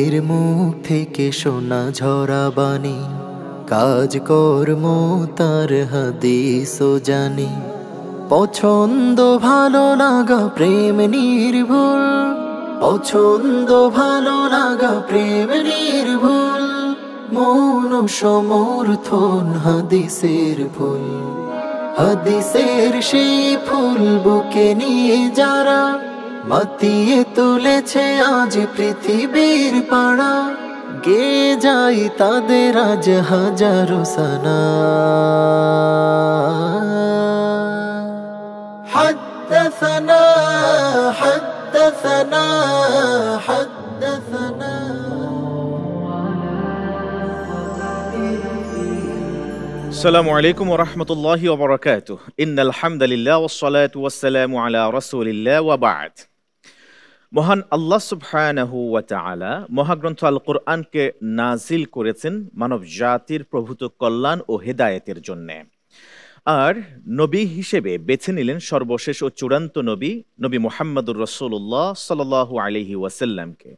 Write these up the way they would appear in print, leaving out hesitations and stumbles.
নবীর মুখ থেকে শোনা ঝরা বাণী, কাজ কর্ম তার হাদিস ও জানি। পছন্দ ভালো লাগা প্রেম নির্ভুল, পছন্দ ভালো লাগা প্রেম নির্ভুল। মন সমর্থন হাদিসের ফুল, হাদিসের সেই ফুল বুকে নিয়ে যারা মাতিয়ে তুলেছে আজ পৃথিবীর পাড়া। গে যাই তাদের আজ হাজারো সানা। حدثنا حدثنا حدثنا আসসালামু আলাইকুম ওয়া রাহমাতুল্লাহি ওয়া বারাকাতুহু। ইন্নাল হামদালিল্লাহ ওয়াস সালাতু ওয়াস সালামু আলা রাসূলিল্লাহ ওয়া বা'দ। মহান আল্লাহ সুবহানাহু ওয়া তাআলা মহাগ্রন্থ আল কোরআনকে নাজিল করেছেন মানব জাতির প্রভূত কল্যাণ ও হেদায়েতের জন্য। আর নবী হিসেবে বেছে নিলেন সর্বশেষ ও চূড়ান্ত নবী নবী মুহাম্মদুর রাসূলুল্লাহ সাল্লাল্লাহু আলাইহি ওয়াসাল্লামকে।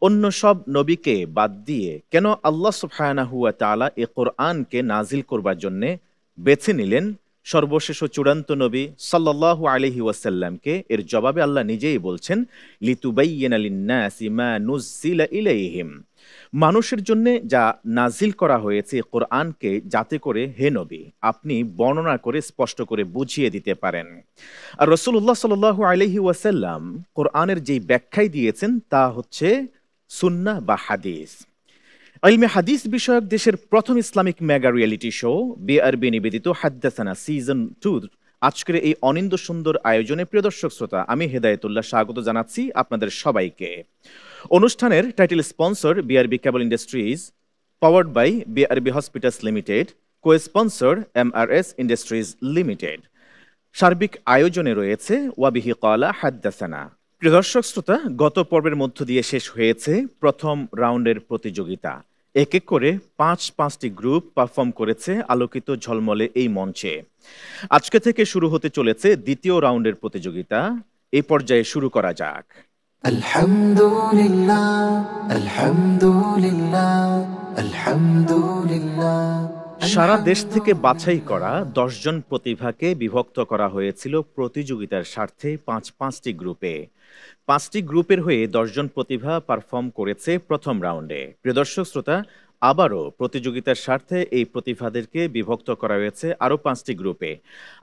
অন্য সব নবীকে বাদ দিয়ে কেন আল্লাহ সুবহানাহু ওয়া তাআলা এই কোরআনকে নাজিল করবার জন্য বেছে নিলেন সর্বশেষ ও চূড়ান্ত নবী সাল্লাল্লাহু আলাইহি ওয়াসাল্লামকে? এর জবাবে আল্লাহ নিজেই বলছেন, লিতুবাইয়িনা লিন-নাসি মা নুজ্জিলা ইলাইহিম। মানুষের জন্য যা নাজিল করা হয়েছে কোরআনকে, যাতে করে হে নবী আপনি বর্ণনা করে স্পষ্ট করে বুঝিয়ে দিতে পারেন। আর রাসূলুল্লাহ সাল্লাল্লাহু আলাইহি ওয়াসাল্লাম কোরআনের যেই ব্যাখ্যাই দিয়েছেন তা হচ্ছে সুন্নাহ বা হাদিস। ইলমে হাদিস বিষয়ক দেশের প্রথম Islamic mega reality show BRB নিবেদিত হাদ্দাসানা সিজন 2 আজকের এই অনিন্দ সুন্দর আয়োজনে প্রিয় দর্শক শ্রোতা, আমি হেদায়েতুল্লাহ স্বাগত জানাচ্ছি আপনাদের সবাইকে। অনুষ্ঠানের title sponsor BRB cable industries, powered by BRB hospitals limited, co sponsor MRS industries limited. সার্বিক আয়োজনে রয়েছে ওয়াবিহি ক্বালা হাদ্দাসানা। প্রিয় দর্শক শ্রোতা, গত পর্বের মধ্য দিয়ে শেষ হয়েছে প্রথম রাউন্ডের প্রতিযোগিতা। এক এক করে পাঁচটি গ্রুপ পারফর্ম করেছে আলোকিত ঝলমলে এই মঞ্চে। আজকে থেকে শুরু হতে চলেছে দ্বিতীয় রাউন্ডের প্রতিযোগিতা। এই পর্যায়ে শুরু করা যাক। আলহামদুলিল্লাহ আলহামদুলিল্লাহ আলহামদুলিল্লাহ। সারা দেশ থেকে বাছাই করা 10 জন প্রতিভাকে বিভক্ত করা হয়েছিল প্রতিযোগিতার স্বার্থে পাঁচটি গ্রুপে। 5টি গ্রুপের হয়ে 10 জন প্রতিভা পারফর্ম করেছে প্রথম রাউন্ডে। প্রিয় দর্শক শ্রোতা, আবারও প্রতিযোগিতার স্বার্থে এই প্রতিভাদেরকে বিভক্ত করা হয়েছে আরও 5টি গ্রুপে।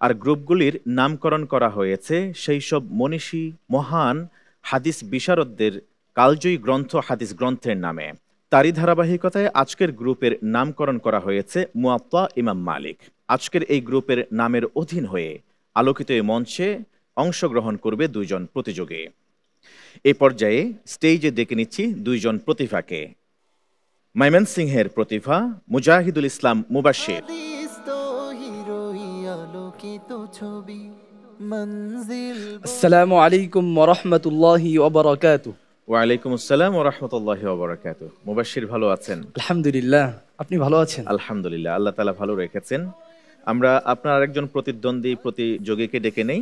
আর গ্রুপগুলির নামকরণ করা হয়েছে সেই সব মনীষী মহান হাদিস বিশারদদের কালজয়ী গ্রন্থ হাদিস গ্রন্থের নামে। তারই ধারাবাহিকতায় আজকের গ্রুপের নামকরণ করা হয়েছে মুয়াত্তা ইমাম মালিক। আজকের এই গ্রুপের নামের অধীন হয়ে আলোকিত এই মঞ্চে অংশগ্রহণ করবে 2 জন প্রতিযোগী। এই পর্যায়ে স্টেজে ডেকে নিচ্ছি 2 জন প্রতিভাকে। ময়মনসিংহের প্রতিভা মুজাহিদুল ইসলাম মুবাশশির। আসসালামু আলাইকুম ওয়া রাহমাতুল্লাহি ওয়া বারাকাতুহু। ওয়ালাইকুম আসসালাম ওয়া রাহমাতুল্লাহি ওয়া বারাকাতুহু। মুবাশশির ভালো আছেন? আলহামদুলিল্লাহ, আপনি ভালো আছেন? আলহামদুলিল্লাহ, আল্লাহ তাআলা ভালো রেখেছেন। আমরা আপনার আরেকজন প্রতিদ্বন্দ্বী প্রতিযোগীকে ডেকে নেই।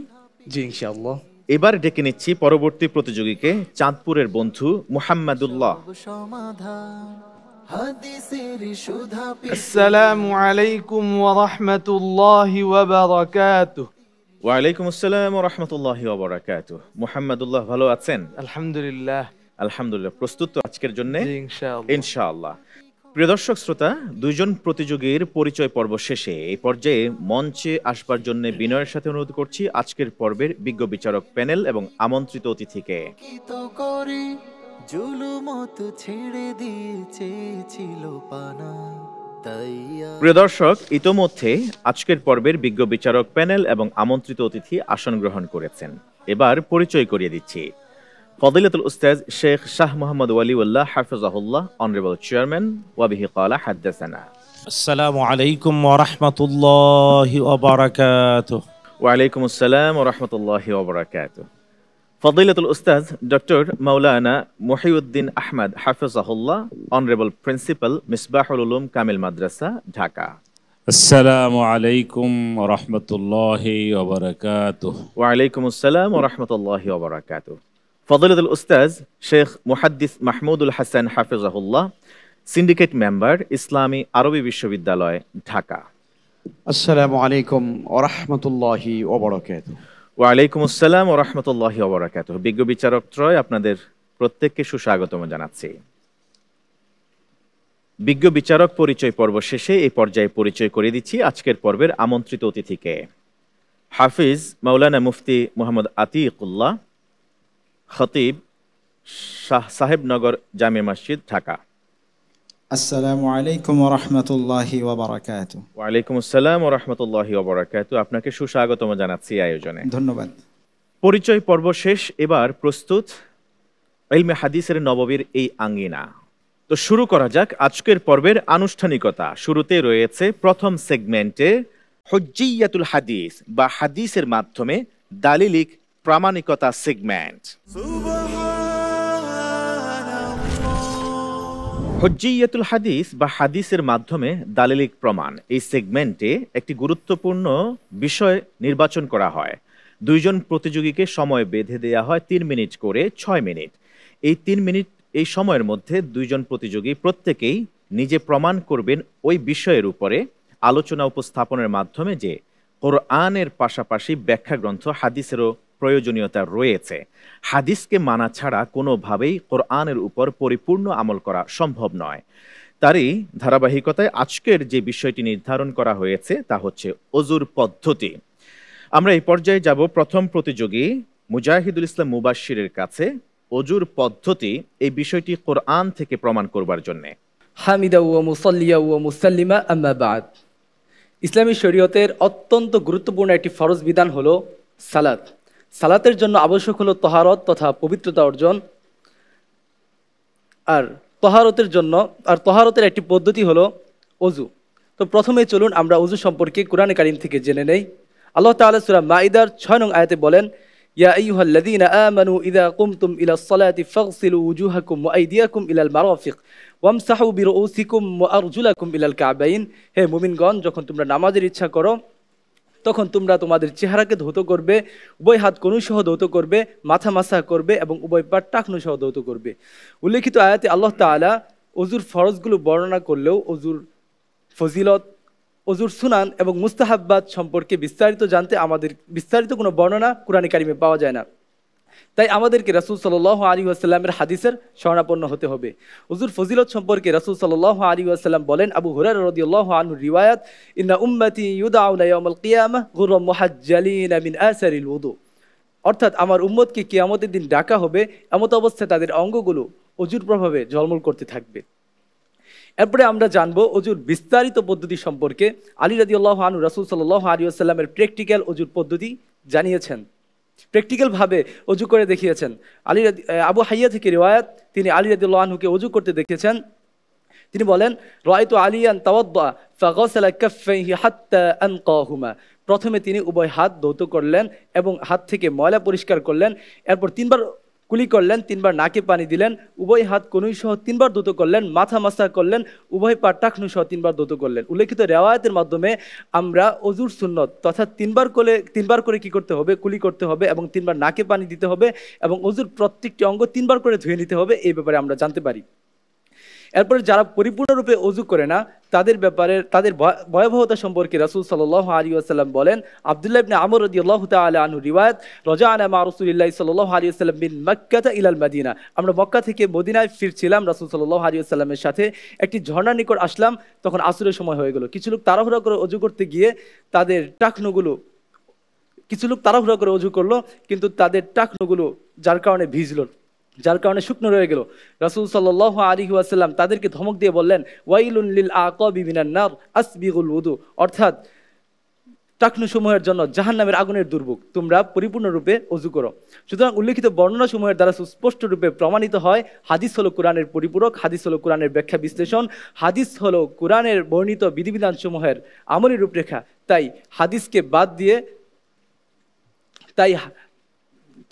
জি ইনশাআল্লাহ। এবার ডেকে নিচ্ছি পরবর্তী প্রতিযোগীকে, চাঁদপুরের বন্ধু মুহাম্মাদুল্লাহ। আসসালামু আলাইকুম ওয়া রাহমাতুল্লাহি ওয়া বারাকাতুহু। ওয়ালাইকুম আসসালাম ওয়া রাহমাতুল্লাহি ওয়া বারাকাতুহু। মুহাম্মাদুল্লাহ ভালো আছেন? আলহামদুলিল্লাহ। আলহামদুলিল্লাহ। প্রস্তুত তো আজকের জন্য? জি ইনশাআল্লাহ। ইনশাআল্লাহ। প্রিয় দর্শক শ্রোতা, 2 জন প্রতিযোগীর পরিচয় পর্ব শেষে এই পর্যায়ে মঞ্চে আসবার জন্য বিনয়ের সাথে অনুরোধ করছি আজকের পর্বের বিজ্ঞ বিচারক প্যানেল এবং আমন্ত্রিত অতিথিকে। প্রিয় দর্শক, ইতোমধ্যে আজকের পর্বের বিজ্ঞ বিচারক প্যানেল এবং আমন্ত্রিত অতিথি আসন গ্রহণ করেছেন। এবার পরিচয় করিয়ে দিচ্ছি। ফদিলাতুল উস্তাজ শেখ শাহ মোহাম্মদ ওয়ালিউল্লাহ হাফিজাহুল্লাহ, অনারেবল চেয়ারম্যান, ওয়াবিহি ক্বালা হাদ্দাসানা। আসসালামু আলাইকুম ওয়া রাহমাতুল্লাহি ওয়া বারাকাতুহু। ওয়ালাইকুম আসসালাম ওয়া রাহমাতুল্লাহি ওয়া বারাকাতুহু। ফদিলাতুল উস্তাজ ডক্টর মাওলানা মুহিউদ্দিন আহমদ হাফিজাহুল্লাহ, অনারেবল প্রিন্সিপাল, মিসবাহুল উলুম কামিল মাদ্রাসা, ঢাকা। আসসালামু আলাইকুম ওয়া রাহমাতুল্লাহি ওয়া বারাকাতুহু। ওয়া আলাইকুম আসসালাম ওয়া রাহমাতুল্লাহি ওয়া বারাকাতুহু। ফজলতুল উস্তাজ শেখ মুহাদ্দিস মাহমুদুল হাসান হাফিজাহুল্লাহ, সিন্ডিকেট মেম্বার, ইসলামী আরবি বিশ্ববিদ্যালয়, ঢাকা। আসসালামু আলাইকুম ওয়া রাহমাতুল্লাহি ওয়া বারাকাতুহু। ওয়ালাইকুম আসসালাম ওয়া রাহমাতুল্লাহি ওয়া বারাকাতুহু। বিজ্ঞ বিচারক ত্রয় আপনাদের প্রত্যেককে সুস্বাগতম জানাচ্ছি। বিজ্ঞ বিচারক পরিচয় পর্ব শেষে এই পর্যায়ে পরিচয় করে দিচ্ছি আজকের পর্বের আমন্ত্রিত অতিথিকে। হাফিজ মাওলানা মুফতি মোহাম্মদ আতিকুল্লাহ, খতিব, সাহেবনগর জামে মসজিদ, ঢাকা। আসসালামু আলাইকুম ওয়া রাহমাতুল্লাহি ওয়া বারাকাতুহু। ওয়ালাইকুম আসসালাম ওয়া রাহমাতুল্লাহি ওয়া বারাকাতুহু। আপনাকে সুস্বাগতম জানাচ্ছি আয়োজনে। ধন্যবাদ। পরিচয় পর্ব শেষ, এবার প্রস্তুত ইলমে হাদিসের নববীর এই আঙ্গিনা। তো শুরু করা যাক আজকের পর্বের আনুষ্ঠানিকতা। শুরুতে রয়েছে প্রথম সেগমেন্টে হুজ্জিয়াতুল হাদিস বা হাদিসের মাধ্যমে দালিলিক প্রামাণিকতা সেগমেন্ট। হুজ্জিয়াতুল হাদিস বা হাদিসের মাধ্যমে দালিলিক প্রমাণ, এই সেগমেন্টে একটি গুরুত্বপূর্ণ বিষয় নির্বাচন করা হয়। দুইজন প্রতিযোগীকে সময় বেঁধে দেওয়া হয় 3 মিনিট করে 6 মিনিট। এই 3 মিনিট এই সময়ের মধ্যে দুইজন প্রতিযোগী প্রত্যেকেই নিজে প্রমাণ করবেন ওই বিষয়ের উপরে আলোচনা উপস্থাপনের মাধ্যমে যে কোরআনের পাশাপাশি ব্যাখ্যা গ্রন্থ হাদিসেরও প্রয়োজনীয়তা রয়েছে। হাদিসকে মানা ছাড়া কোনোভাবেই কোরআনের উপর পরিপূর্ণ আমল করা সম্ভব নয়। তারই ধারাবাহিকতায় আজকের যে বিষয়টি নির্ধারণ করা হয়েছে তা হচ্ছে অজুর পদ্ধতি। আমরা এই পর্যায়ে যাব প্রথম প্রতিযোগী মুজাহিদুল ইসলাম মুবাশশিরের কাছে। অজুর পদ্ধতি, এই বিষয়টি কোরআন থেকে প্রমাণ করবার জন্য। হামিদা ওয়া মুসাল্লিয়া ওয়া মুসাল্লিমা আম্মা বাদ। ইসলামী শরীয়তের অত্যন্ত গুরুত্বপূর্ণ একটি ফরজ বিধান হলো সালাত। সালাতের জন্য আবশ্যক হলো তহারত তথা পবিত্রতা অর্জন। আর তহারতের একটি পদ্ধতি হলো অজু। তো প্রথমে চলুন আমরা অজু সম্পর্কে কুরআনে কারীম থেকে জেনে নেই। আল্লাহ তাআলা সূরা মাইদার 6 নং আয়াতে বলেন, ইয়া আইয়ুহাল্লাযীনা আমানু ইযা কুমতুম ইলাস সালাতি ফাগসিলু ওয়ুজুহাকুম ওয়া আইদিয়াকুম ইলাল মারাফিক ওয়ামসাহু বিরুউসিকুম ওয়া আরজুলাকুম ইলাল কাবাইন। হে মুমিনগণ, যখন তোমরা নামাজের ইচ্ছা করো তখন তোমরা তোমাদের চেহারাকে ধৌত করবে, উভয় হাত কনুসহ ধৌত করবে, মাথা মাসা করবে এবং উভয় পা টাকনু সহ ধৌত করবে। উল্লেখিত আয়াতে আল্লাহ তাআলা অজুর ফরজগুলো বর্ণনা করলেও অজুর ফজিলত, অজুর সুনান এবং মুস্তাহাব্বাত সম্পর্কে বিস্তারিত জানতে আমাদের বিস্তারিত কোনো বর্ণনা কুরআনে কারিমে পাওয়া যায় না। তাই আমাদেরকে রাসূল সাল্লাল্লাহু আলাইহি ওয়াসাল্লামের হাদিসের শরণাপন্ন হতে হবে। অজুর ফজিলত সম্পর্কে রাসূল সাল্লাল্লাহু আলাইহি ওয়াসাল্লাম বলেন, আবু হুরায়রা রাদিয়াল্লাহু আনহু রিওয়ায়াত, ইন্না উম্মতি ইউদআউনা ইয়াউমাল কিয়ামাহ গুররাম মুহাজ্জালিনা মিন আসারিল ওযু। অর্থাৎ আমার উম্মতকে কিয়ামতের দিন ডাকা হবে এমত অবস্থায় তাদের অঙ্গগুলো অজুর প্রভাবে ঝলমল করতে থাকবে। এরপরে আমরা জানবো অজুর বিস্তারিত পদ্ধতি সম্পর্কে। আলী রাদিয়াল্লাহু আনহু রাসূল সাল্লাল্লাহু আলাইহি ওয়াসাল্লামের প্র্যাকটিক্যাল অজুর পদ্ধতি জানিয়েছেন, প্র্যাকটিক্যালভাবে অজু করে দেখিয়েছেন। আবু হাইয়া থেকে রিওয়ায়াত, তিনি আলী রাদিয়াল্লাহু আনহুকে অজু করতে দেখেছেন। তিনি বলেন, রাআইতু আলিয়ান তাওয়াদ্দা ফাগাসালা কাফাইহি হাত্তা আনকাহুমা। প্রথমে তিনি উভয় হাত ধৌত করলেন এবং হাত থেকে ময়লা পরিষ্কার করলেন। এরপর 3 বার কুলি করলেন, 3 বার নাকে পানি দিলেন, উভয় হাত কনুই সহ 3 বার ধৌত করলেন, মাথা মাসা করলেন, উভয় পা টাকনু সহ 3 বার ধৌত করলেন। উল্লেখিত রিওয়ায়াতের মাধ্যমে আমরা অজুর সুন্নত তথা 3 বার করে কি করতে হবে, কুলি করতে হবে এবং 3 বার নাকে পানি দিতে হবে এবং অজুর প্রত্যেকটি অঙ্গ 3 বার করে ধুয়ে নিতে হবে, এই ব্যাপারে আমরা জানতে পারি। এরপরে যারা পরিপূর্ণরূপে অজু করে না তাদের ব্যাপারে, তাদের ভয়াবহতা সম্পর্কে রাসূল সাল্লাল্লাহু আলাইহি ওয়াসাল্লাম বলেন, আব্দুল্লাহ ইবনে আমর রাদিয়াল্লাহু তাআলা আনহু রিওয়ায়াত, রাজা'না মা রাসূলিল্লাহি সাল্লাল্লাহু আলাইহি ওয়াসাল্লাম মিন মক্কা ইলাল মদিনা। আমরা মক্কা থেকে মদিনায় ফিরছিলাম, রাসূল সাল্লাল্লাহু আলাইহি ওয়াসাল্লামের সাথে একটি ঝর্ণার নিকট আসলাম। তখন আসরের সময় হয়ে গেল। কিছু লোক তাড়াহুড়া করে অজু করতে গিয়ে তাদের টাকনুগুলো, অজু করলো কিন্তু তাদের টাকনুগুলো যার কারণে ভিজলো, যার কারণে শুকনো রয়ে গেল। রাসূল সাল্লাল্লাহু আলাইহি ওয়াসাল্লাম তাদেরকে ধমক দিয়ে বললেন, ওয়াইলুন লিল আকাবি মিনান নার আসবিগুল ওযু। অর্থাৎ টাকনু সমূহের জন্য জাহান্নামের আগুনের দুর্ভোগ, তোমরা পরিপূর্ণরূপে অজু করো। সুতরাং উল্লেখিত বর্ণনা সমূহের দ্বারা সুস্পষ্ট রূপে প্রমাণিত হয় হাদিস হলো কোরআনের পরিপূরক, হাদিস হলো কোরআনের ব্যাখ্যা বিশ্লেষণ, হাদিস হলো কোরআনের বর্ণিত বিধিবিধান সমূহের আমলি রূপরেখা। তাই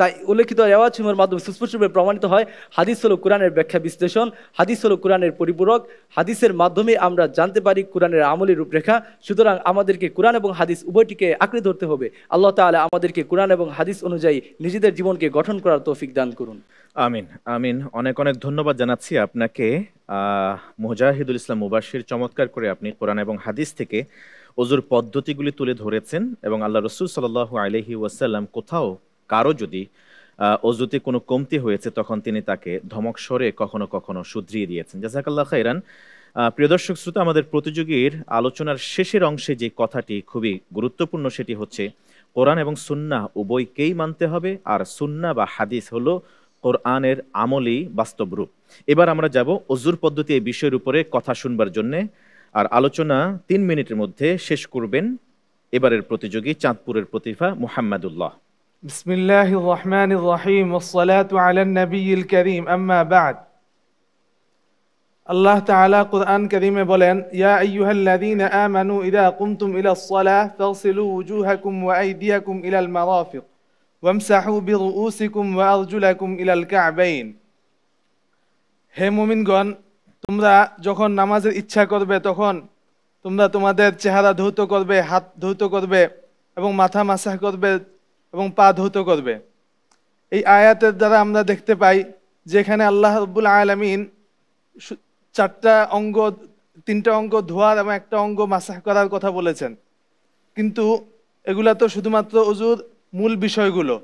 তাই উল্লেখিত রেওয়াজসমূহের মাধ্যমে সুস্পষ্টভাবে প্রমাণিত হয় হাদিস হলো কোরআনের ব্যাখ্যা বিশ্লেষণ, হাদিস হলো কোরআনের পরিপূরক, হাদিসের মাধ্যমে আমরা জানতে পারি কোরআনের আমলি রূপরেখা। সুতরাং আমাদেরকে কোরআন এবং হাদিস উভয়টিকে আঁকড়ে ধরতে হবে। আল্লাহ তাআলা আমাদেরকে কোরআন এবং হাদিস অনুযায়ী নিজেদের জীবনকে গঠন করার তৌফিক দান করুন। আমিন আমিন। অনেক অনেক ধন্যবাদ জানাচ্ছি আপনাকে মুজাহিদুল ইসলাম মুবাশশির। চমৎকার করে আপনি কোরআন এবং হাদিস থেকে ওযুর পদ্ধতিগুলি তুলে ধরেছেন এবং আল্লাহ রাসূল সাল্লাল্লাহু আলাইহি ওয়াসাল্লাম কোথাও কারো যদি ওযুতে কোনো কমতি হয়েছে তখন তিনি তাকে ধমক স্বরে কখনো কখনো শুধরিয়ে দিয়েছেন। জাযাকাল্লাহ খাইরান। প্রিয় দর্শক শ্রোতা, আমাদের প্রতিযোগীর আলোচনার শেষের অংশে যে কথাটি খুবই গুরুত্বপূর্ণ সেটি হচ্ছে কোরআন এবং সুন্নাহ উভয়কেই মানতে হবে, আর সুন্নাহ বা হাদিস হলো কোরআনের আমলি বাস্তব রূপ। এবার আমরা যাব ওযুর পদ্ধতি এই বিষয়ের উপরে কথা শুনবার জন্য, আর আলোচনা 3 মিনিটের মধ্যে শেষ করবেন এবারের প্রতিযোগী চাঁদপুরের প্রতিভা মুহাম্মাদুল্লাহ। বিসমিল্লাহির রহমানির রহিম ওয়াসসালাতু আলান নবিয়্যিল কারীম, আম্মা বা'দ। আল্লাহ তাআলা কুরআন কারীমে বলেন, ইয়া আইয়ুহাল্লাযীনা আমানু ইযা কুমতুম ইলাস সালাহ ফাগসিলু ওয়ুজুহাকুম ওয়া আইদিয়াকুম ইলাল মারাফিক ওয়ামসাহু বিরুউসিকুম ওয়া আরজুলাকুম ইলাল কা'বাইন। হে মুমিনগণ, তোমরা যখন নামাজের ইচ্ছা করবে তখন তোমরা তোমাদের চেহারা ধৌত করবে, হাত ধৌত করবে এবং মাথা মাসাহ করবে এবং পা ধৌত করবে। এই আয়াতের দ্বারা আমরা দেখতে পাই যেখানে আল্লাহ রাব্বুল আলামিন 3টা অঙ্গ ধোয়ার এবং 1টা অঙ্গ মাসাহ করার কথা বলেছেন, কিন্তু এগুলা তো শুধুমাত্র ওযুর মূল বিষয়গুলো।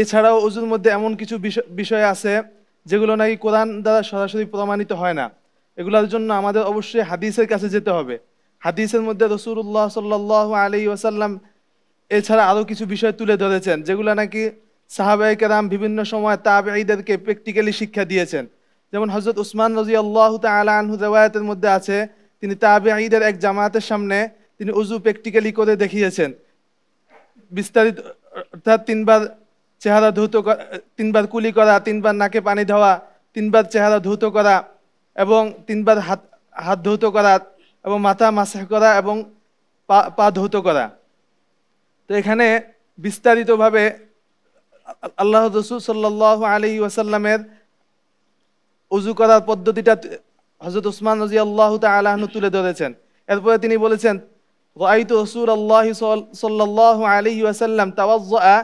এছাড়াও ওযুর মধ্যে এমন কিছু বিষয় আছে যেগুলো নাকি কোরআন দ্বারা সরাসরি প্রমাণিত হয় না। এগুলোর জন্য আমাদের অবশ্যই হাদিসের কাছে যেতে হবে। হাদিসের মধ্যে রাসূলুল্লাহ সাল্লাল্লাহু আলাইহি ওয়াসাল্লাম এছাড়া আরও কিছু বিষয় তুলে ধরেছেন যেগুলো নাকি সাহাবায়ে কেরাম বিভিন্ন সময় তাবেঈদেরকে প্র্যাকটিক্যালি শিক্ষা দিয়েছেন। যেমন হযরত উসমান রাদিয়াল্লাহু তাআলা আনহু riwayat-এর মধ্যে আছে, তিনি তাবেঈদের এক জামাতের সামনে তিনি ওযু প্র্যাকটিক্যালি করে দেখিয়েছেন। বিস্তারিত অর্থাৎ 3বার চেহারা ধৌত, 3বার কুলি করা, 3বার নাকে পানি দেওয়া, 3বার চেহারা ধৌত করা এবং 3বার হাত ধৌত করা এবং মাথা মাসাহ করা এবং পা ধৌত করা। তো এখানে বিস্তারিতভাবে আল্লাহ রাসূল সাল্লাল্লাহু আলাইহি ওয়াসাল্লামের ওযু করার পদ্ধতিটা হযরত উসমান রাদিয়াল্লাহু তাআলা আনহু তুলে ধরেছেন। এরপরে তিনি বলেছেন, রাআইতু রাসূলুল্লাহি সাল্লাল্লাহু আলাইহি ওয়াসাল্লাম তাওয়াজ্জা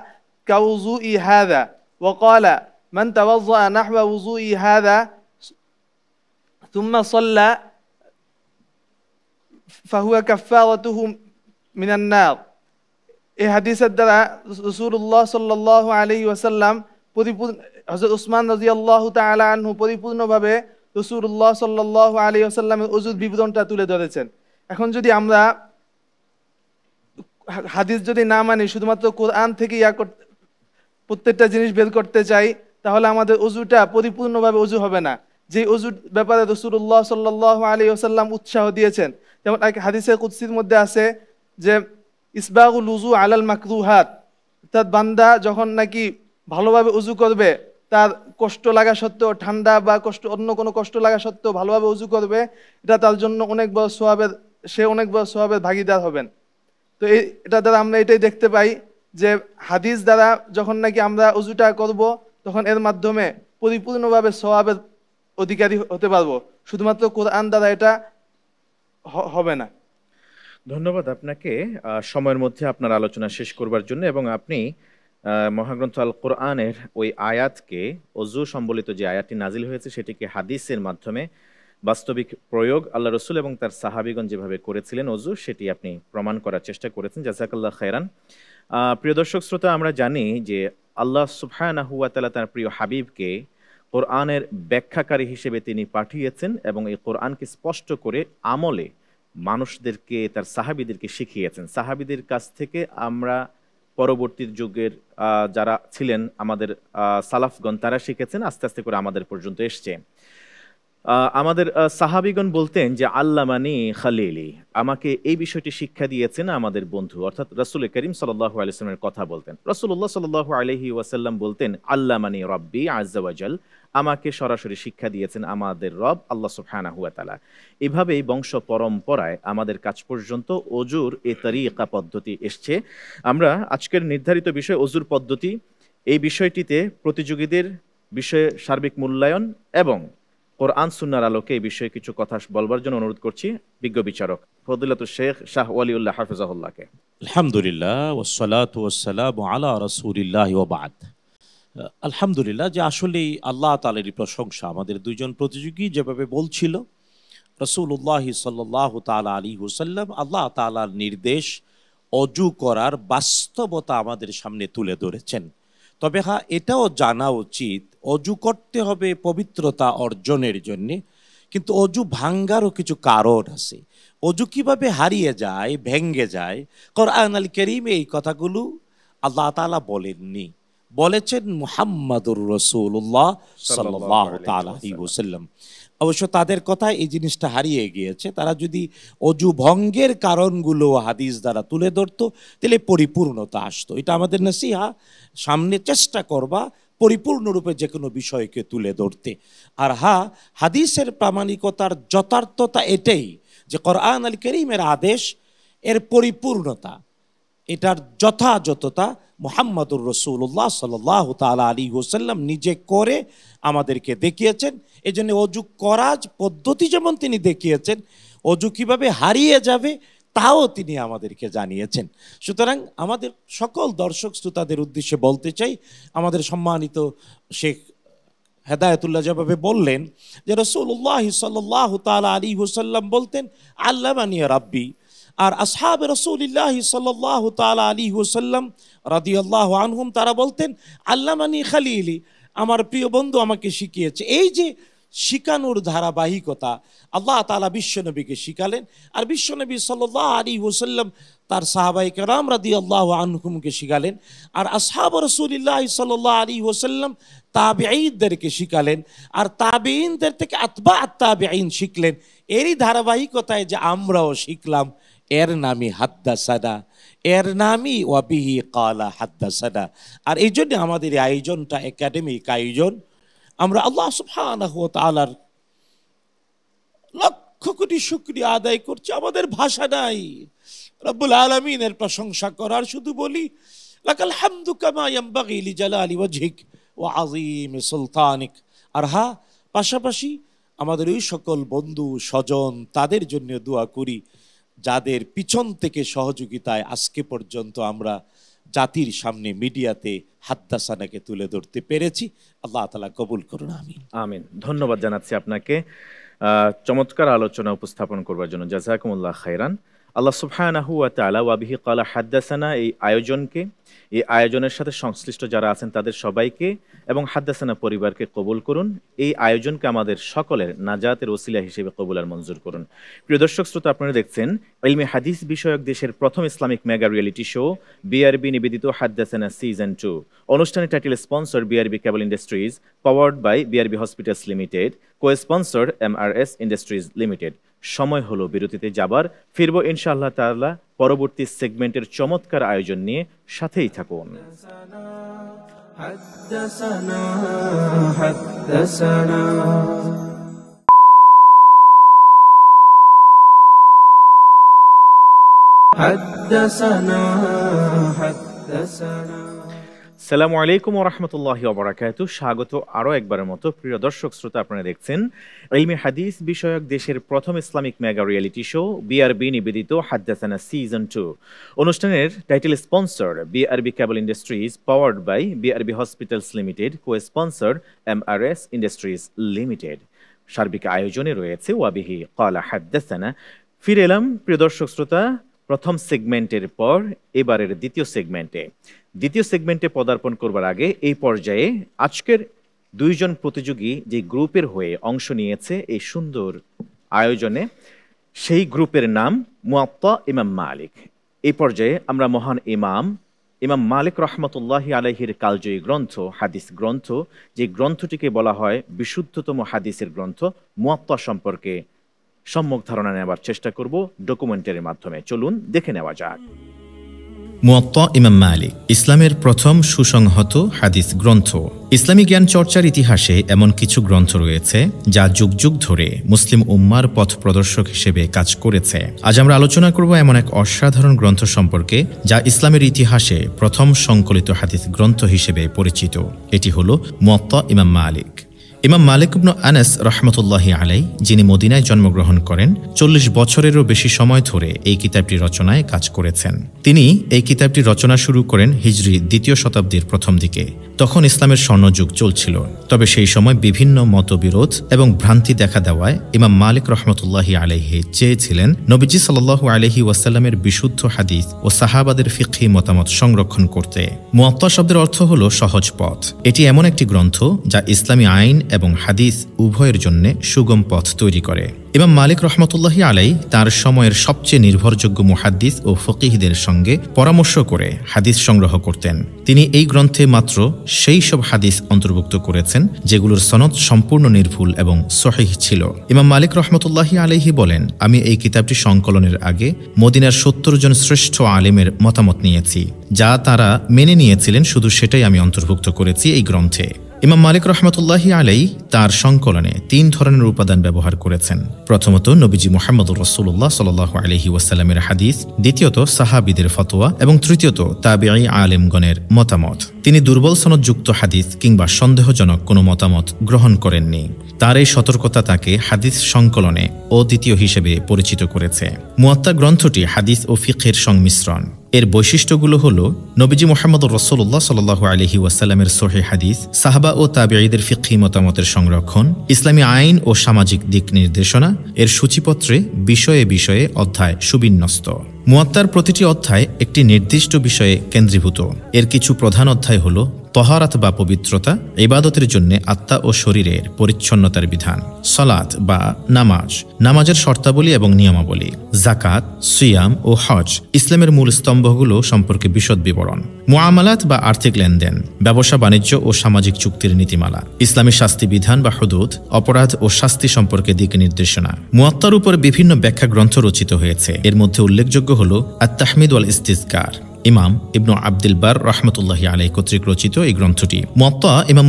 কাউযুই হাযা ওয়া ক্বালা মান তাওয়াজ্জা নাহওয়া উযুই হাযা থুম্মা সাল্লা ফাহুয়া কাফফারাতুহু মিনান নার। এই হাদিসের দ্বারা রাসূলুল্লাহ সাল্লাল্লাহু আলাইহি ওয়াসাল্লাম হযরত উসমান রাদিয়াল্লাহু তাআলা আনহু পরিপূর্ণভাবে রাসূলুল্লাহ সাল্লাল্লাহু আলাইহি ওয়াসাল্লামের ওযুর বিবরণটা তুলে ধরেছেন। এখন যদি আমরা হাদিস যদি না মানি, শুধুমাত্র কোরআন থেকে প্রত্যেকটা জিনিস বের করতে চাই, তাহলে আমাদের ওযুটা পরিপূর্ণভাবে ওযু হবে না। যে ওযুর ব্যাপারে রাসূলুল্লাহ সাল্লাল্লাহু আলাইহি ওয়াসাল্লাম উৎসাহ দিয়েছেন, যেমন এক হাদিসে কুদসির মধ্যে আছে যে ইসবাগুল উযু আলাল মাকরুহাত, অর্থাৎ বান্দা যখন নাকি ভালোভাবে উযু করবে, তার কষ্ট লাগা সত্ত্বেও, ঠান্ডা বা অন্য কোনো কষ্ট লাগা সত্ত্বেও ভালোভাবে উযু করবে, এটা তার জন্য অনেক বড় সওয়াবের ভাগীদার হবেন। তো এটা দ্বারা আমরা এটাই দেখতে পাই যে হাদিস দ্বারা যখন নাকি আমরা উযুটা করব, তখন এর মাধ্যমে পরিপূর্ণভাবে সওয়াবের অধিকারী হতে পারবো। শুধুমাত্র কোরআন দ্বারা এটা হবে না। ধন্যবাদ আপনাকে সময়ের মধ্যে আপনার আলোচনা শেষ করবার জন্য, এবং আপনি মহাগ্রন্থ আল কোরআনের ওই আয়াতকে, ওযু সম্বলিত যে আয়াতটি নাজিল হয়েছে সেটিকে হাদিসের মাধ্যমে বাস্তবিক প্রয়োগ আল্লাহ রসুল এবং তার সাহাবীগণ যেভাবে করেছিলেন ওযু, সেটি আপনি প্রমাণ করার চেষ্টা করেছেন। জাযাকাল্লাহ খায়রান। প্রিয় দর্শক শ্রোতা, আমরা জানি যে আল্লাহ সুবহানাহু ওয়া তাআলা তার প্রিয় হাবিবকে কোরআনের ব্যাখ্যাকারী হিসেবে তিনি পাঠিয়েছেন এবং এই কোরআনকে স্পষ্ট করে আমলে মানুষদেরকে, তার সাহাবীদেরকে শিখিয়েছেন। সাহাবীদের কাছ থেকে আমরা পরবর্তী যুগের যারা ছিলেন আমাদের সালাফগণ, তারা শিখেছেন, আস্তে আস্তে করে আমাদের পর্যন্ত এসছে। আমাদের সাহাবীগণ বলতেন যে আল্লামানি খালিলি, আমাকে এই বিষয়টি শিক্ষা দিয়েছেন আমাদের বন্ধু, অর্থাৎ রাসূল করিম সাল্লাল্লাহু আলাইহি ওয়াসাল্লামের কথা বলতেন। রাসূলুল্লাহ সাল্লাল্লাহু আলাইহি ওয়াসাল্লাম বলতেন আল্লামানি রাব্বি আযজা ওয়া জাল, আমাকে সরাসরি শিক্ষা দিয়েছেন আমাদের রব আল্লাহ সুবহানাহু ওয়া তাআলা। এভাবেই বংশ পরম্পরায় আমাদের কাছ পর্যন্ত ওযুর এই তরিকা পদ্ধতি এসছে। আমরা আজকের নির্ধারিত বিষয় ওযুর পদ্ধতি, এই বিষয়টিতে প্রতিযোগীদের বিষয়ে সার্বিক মূল্যায়ন এবং কোরআন সুন্নাহর আলোকে এই বিষয়ে কিছু কথা বলবার জন্য অনুরোধ করছি বিজ্ঞ বিচারক ফজিলাতুল শেখ শাহ ওয়ালিউল্লাহ হাফিজাহুল্লাহকে। আলহামদুলিল্লাহ ওয়াসসালাতু ওয়াসসালামু আলা রাসূলিল্লাহ ওয়া বা'দ। আলহামদুলিল্লাহ, যে আসলেই আল্লাহ তাআলারই প্রশংসা। আমাদের দুইজন প্রতিযোগী যেভাবে বলছিল, রাসূলুল্লাহ সাল্লাল্লাহু তাআলা আলাইহি ওয়াসাল্লাম আল্লাহ তাআলার নির্দেশ অজু করার বাস্তবতা আমাদের সামনে তুলে ধরেছেন। তবে হ্যাঁ, এটাও জানা উচিত অজু করতে হবে পবিত্রতা অর্জনের জন্যে, কিন্তু অজু ভাঙ্গারও কিছু কারণ আছে। অজু কিভাবে হারিয়ে যায়, ভেঙ্গে যায়, কোরআন আল কারীমে এই কথাগুলো আল্লাহ তাআলা বলেননি, বলেছেন মুহাম্মাদুর রাসূলুল্লাহ সাল্লাল্লাহু তাআলা আলাইহি ওয়াসাল্লাম। অবশ্য তাদের কথায় এই জিনিসটা হারিয়ে গিয়েছে। তারা যদি অজু ভঙ্গের কারণগুলো হাদিস দ্বারা তুলে ধরতো, তাহলে পরিপূর্ণতা আসতো। এটা আমাদের নসিহা, সামনে চেষ্টা করবা পরিপূর্ণরূপে যে কোনো বিষয়কে তুলে ধরতে। আর হ্যাঁ, হাদিসের প্রামাণিকতার যথার্থতা এটাই যে কোরআন আল কারীমের আদেশ, এর পরিপূর্ণতা, এটার যথাযথতা মুহাম্মাদুর রাসূলুল্লাহ সাল্লাল্লাহু তাআলা আলাইহি ওয়াসাল্লাম নিজে করে আমাদেরকে দেখিয়েছেন। এই জন্য অজু করার পদ্ধতি যেমন তিনি দেখিয়েছেন, অজু কিভাবে হারিয়ে যাবে তাও তিনি আমাদেরকে জানিয়েছেন। সুতরাং আমাদের সকল দর্শক শ্রোতাদের উদ্দেশ্যে বলতে চাই, আমাদের সম্মানিত শেখ হেদায়েতুল্লাহ যেভাবে বললেন যে রাসূলুল্লাহ সাল্লাল্লাহু তাআলা আলাইহি ওয়াসাল্লাম বলতেন আল্লামানি রাব্বি, আর আসহাবে রাসূলিল্লাহ সাল্লাল্লাহু তাআলা আলাইহি ওয়াসাল্লাম রাদিয়াল্লাহু আনহুম তারা বলতেন আল্লামানি খালিলি, আমার প্রিয় বন্ধু আমাকে শিখিয়েছে। এই যে শিখানোর ধারাবাহিকতা আল্লাহ তাআলা বিশ্বনবীকে শিখালেন, আর বিশ্বনবী সাল্লাল্লাহু আলাইহি ওয়াসাল্লাম তার সাহাবায়ে কেরাম রাদিয়াল্লাহু আনহুমকে শিখালেন, আর আসহাব রাসূলিল্লাহ সাল্লাল্লাহু আলাইহি ওয়াসাল্লাম তাবিঈনদেরকে শিখালেন, আর তাবিঈনদের থেকে আতবা'আত তাবিঈন শিখলেন। এরই ধারাবাহিকতায় যে আমরাও শিখলাম, এর নামই হাদ্দাসানা, এর নামই ওয়াবিহি ক্বালা হাদ্দাসানা। আর এই জন্য আমাদের এই আয়োজনটা একাডেমিক আয়োজন। আমরা আল্লাহ সুবহানাহু ওয়া তাআলার লক্ষ কোটি শুকরিয়া আদায় করছি। আমাদের ভাষা নাই রব্বুল আলামিনের প্রশংসা করার, শুধু বলি লাকাল হামদু কামা ইয়ানবাগি লিজালালি ওয়াজহিক ওয়া আযীমি সুলতানিক। আর হ্যাঁ, পাশাপাশি আমাদের ওই সকল বন্ধু স্বজন তাদের জন্য দোয়া করি যাদের পিছন থেকে সহযোগিতায় আজকে পর্যন্ত আমরা জাতির সামনে মিডিয়াতে হাদ্দাসানাকে তুলে ধরতে পেরেছি। আল্লাহ তাআলা কবুল করুন, আমিন। আমিন। ধন্যবাদ জানাচ্ছি আপনাকে চমৎকার আলোচনা উপস্থাপন করবার জন্য। জাযাকুমুল্লাহ খাইরান। আল্লাহ সুবহানাহু ওয়া তাআলা ওয়াবিহি ক্বালা হাদ্দাসানা এই আয়োজনকে, এই আয়োজনের সাথে সংশ্লিষ্ট যারা আছেন তাদের সবাইকে এবং হাদ্দাসানা পরিবারকে কবুল করুন। এই আয়োজনকে আমাদের সকলের নাজাতের ওসিলা হিসেবে কবুল আর মঞ্জুর করুন। প্রিয় দর্শক শ্রোতা, আপনারা দেখছেন ইলমে হাদিস বিষয়ক দেশের প্রথম Islamic mega reality show BRB নিবেদিত হাদ্দাসানা সিজন 2। অনুষ্ঠানের title sponsor BRB cable industries, powered by BRB hospitals limited, co sponsor MRS industries limited. সময় হলো বিরতিতে যাবার, ফিরবো ইনশাআল্লাহ তাআলা পরবর্তী সেগমেন্টের চমৎকার আয়োজন নিয়ে। সাথেই থাকুন। আসসালামু আলাইকুম ওয়া রাহমাতুল্লাহি ওয়া বারাকাতুহু। স্বাগত আরও একবারের মতো প্রিয় দর্শক শ্রোতা, আপনারা দেখছেন ইলমে হাদিস বিষয়ক দেশের প্রথম Islamic mega reality show BRB নিবেদিত হাদ্দাসানা সিজন 2। অনুষ্ঠানের title sponsor BRB cable industries, powered by BRB hospitals limited, co sponsor MRS industries limited. সার্বিক আয়োজনে রয়েছে ওয়াবিহি ক্বালা হাদ্দাসানা। ফিরে এলাম প্রিয় দর্শক শ্রোতা প্রথম সেগমেন্টের পর এবারের দ্বিতীয় সেগমেন্টে পদার্পণ করবার আগে এই পর্যায়ে আজকের দুইজন প্রতিযোগী যে গ্রুপের হয়ে অংশ নিয়েছে এই সুন্দর আয়োজনে, সেই গ্রুপের নাম মুয়াত্তা ইমাম মালিক। এই পর্যায়ে আমরা মহান ইমাম মালিক রহমতুল্লাহি আলাইহির কালজয়ী গ্রন্থ, হাদিস গ্রন্থ, যে গ্রন্থটিকে বলা হয় বিশুদ্ধতম হাদিসের গ্রন্থ, মুয়াত্তা সম্পর্কে সম্যক ধারণা নেওয়ার চেষ্টা করব ডকুমেন্টারির মাধ্যমে। চলুন দেখে নেওয়া যাক। মুয়াত্তা ইমাম মালিক ইসলামের প্রথম সুসংহত হাদিস গ্রন্থ। ইসলামী জ্ঞান চর্চার ইতিহাসে এমন কিছু গ্রন্থ রয়েছে যা যুগ যুগ ধরে মুসলিম উম্মার পথ প্রদর্শক হিসেবে কাজ করেছে। আজ আমরা আলোচনা করব এমন এক অসাধারণ গ্রন্থ সম্পর্কে যা ইসলামের ইতিহাসে প্রথম সংকলিত হাদিস গ্রন্থ হিসেবে পরিচিত। এটি হলো মুয়াত্তা ইমাম মালিক। ইমাম মালিক ইবনে আনাস রাহমাতুল্লাহি আলাইহি, যিনি মদিনায় জন্মগ্রহণ করেন, 40 বছরেরও বেশি সময় ধরে এই কিতাবটি রচনায় কাজ করেছেন। তিনি এই কিতাবটি রচনা শুরু করেন হিজরি 2য় শতাব্দীর প্রথম দিকে। তখন ইসলামের স্বর্ণযুগ চলছিল। তবে সেই সময় বিভিন্ন মতবিরোধ এবং ভ্রান্তি দেখা দেওয়ায় ইমাম মালিক রাহমাতুল্লাহি আলাইহি চেয়েছিলেন নবীজি সাল্লাল্লাহু আলাইহি ওয়াসাল্লামের বিশুদ্ধ হাদিস ও সাহাবাদের ফিকহি মতামত সংরক্ষণ করতে। মুয়াত্তা শব্দের অর্থ হলো সহজ পথ। এটি এমন একটি গ্রন্থ যা ইসলামী আইন এবং হাদিস উভয়ের জন্য সুগম পথ তৈরি করে। ইমাম মালিক রহমতুল্লাহি আলাইহি তার সময়ের সবচেয়ে নির্ভরযোগ্য মুহাদ্দিস ও ফকিহদের সঙ্গে পরামর্শ করে হাদিস সংগ্রহ করতেন। তিনি এই গ্রন্থে মাত্র সেই সব হাদিস অন্তর্ভুক্ত করেছেন যেগুলোর সনদ সম্পূর্ণ নির্ভুল এবং সহিহ ছিল। ইমাম মালিক রহমতুল্লাহি আলাইহি বলেন, আমি এই কিতাবটি সংকলনের আগে মদিনার 70 জন শ্রেষ্ঠ আলেমের মতামত নিয়েছি, যা তারা মেনে নিয়েছিলেন, শুধু সেটাই আমি অন্তর্ভুক্ত করেছি এই গ্রন্থে। ইমাম মালিক রহমতুল্লাহি আলাইহি তার সংকলনে 3 ধরনের উপাদান ব্যবহার করেছেন। প্রথমত নবীজি মুহাম্মদুর রাসূলুল্লাহ সাল্লাল্লাহু আলাইহি ওয়াসাল্লামের হাদিস, দ্বিতীয়ত সাহাবীদের ফতোয়া এবং তৃতীয়ত তাবিঈ আলেমগণের মতামত। তিনি দুর্বল সনদযুক্ত হাদিস কিংবা সন্দেহজনক কোনো মতামত গ্রহণ করেননি। তার এই সতর্কতা তাকে হাদিস সংকলনে অদ্বিতীয় হিসেবে পরিচিত করেছে। মুয়াত্তা গ্রন্থটি হাদিস ও ফিকহের সংমিশ্রণ। এর বৈশিষ্ট্যগুলো হলো নবীজি মুহাম্মদুর রাসূলুল্লাহ সাল্লাল্লাহু আলাইহি ওয়াসাল্লামের সহিহ হাদিস, সাহাবা ও তাবিঈদের ফিকহি মতামতের সংরক্ষণ, ইসলামী আইন ও সামাজিক দিক নির্দেশনা। এর সূচিপত্রে বিষয়ে বিষয়ে অধ্যায় সুবিন্যস্ত। মুয়াত্তার প্রতিটি অধ্যায় একটি নির্দিষ্ট বিষয়ে কেন্দ্রীভূত। এর কিছু প্রধান অধ্যায় হল তহারাত বা পবিত্রতা, ইবাদতের জন্য আত্মা ও শরীরের পরিচ্ছন্নতার বিধান, সালাত বা নামাজ, নামাজের শর্তাবলী এবং নিয়মাবলী, যাকাত, সিয়াম ও হজ, ইসলামের মূল স্তম্ভগুলো সম্পর্কে বিশদ বিবরণ, মুআমালাত বা আর্থিক লেনদেন, ব্যবসা বাণিজ্য ও সামাজিক চুক্তির নীতিমালা, ইসলামী শাস্তি বিধান বা হুদুদ, অপরাধ ও শাস্তি সম্পর্কে দিক নির্দেশনা। মুয়াত্তার উপর বিভিন্ন ব্যাখ্যা গ্রন্থ রচিত হয়েছে। এর মধ্যে উল্লেখযোগ্য হল আত-তাহমিদ ওয়াল ইস্তিযকার, ইমাম ইবনু আব্দুল বার রাহমাতুল্লাহি আলাইহি কর্তৃক রচিত এই গ্রন্থটি। মুয়াত্তা ইমাম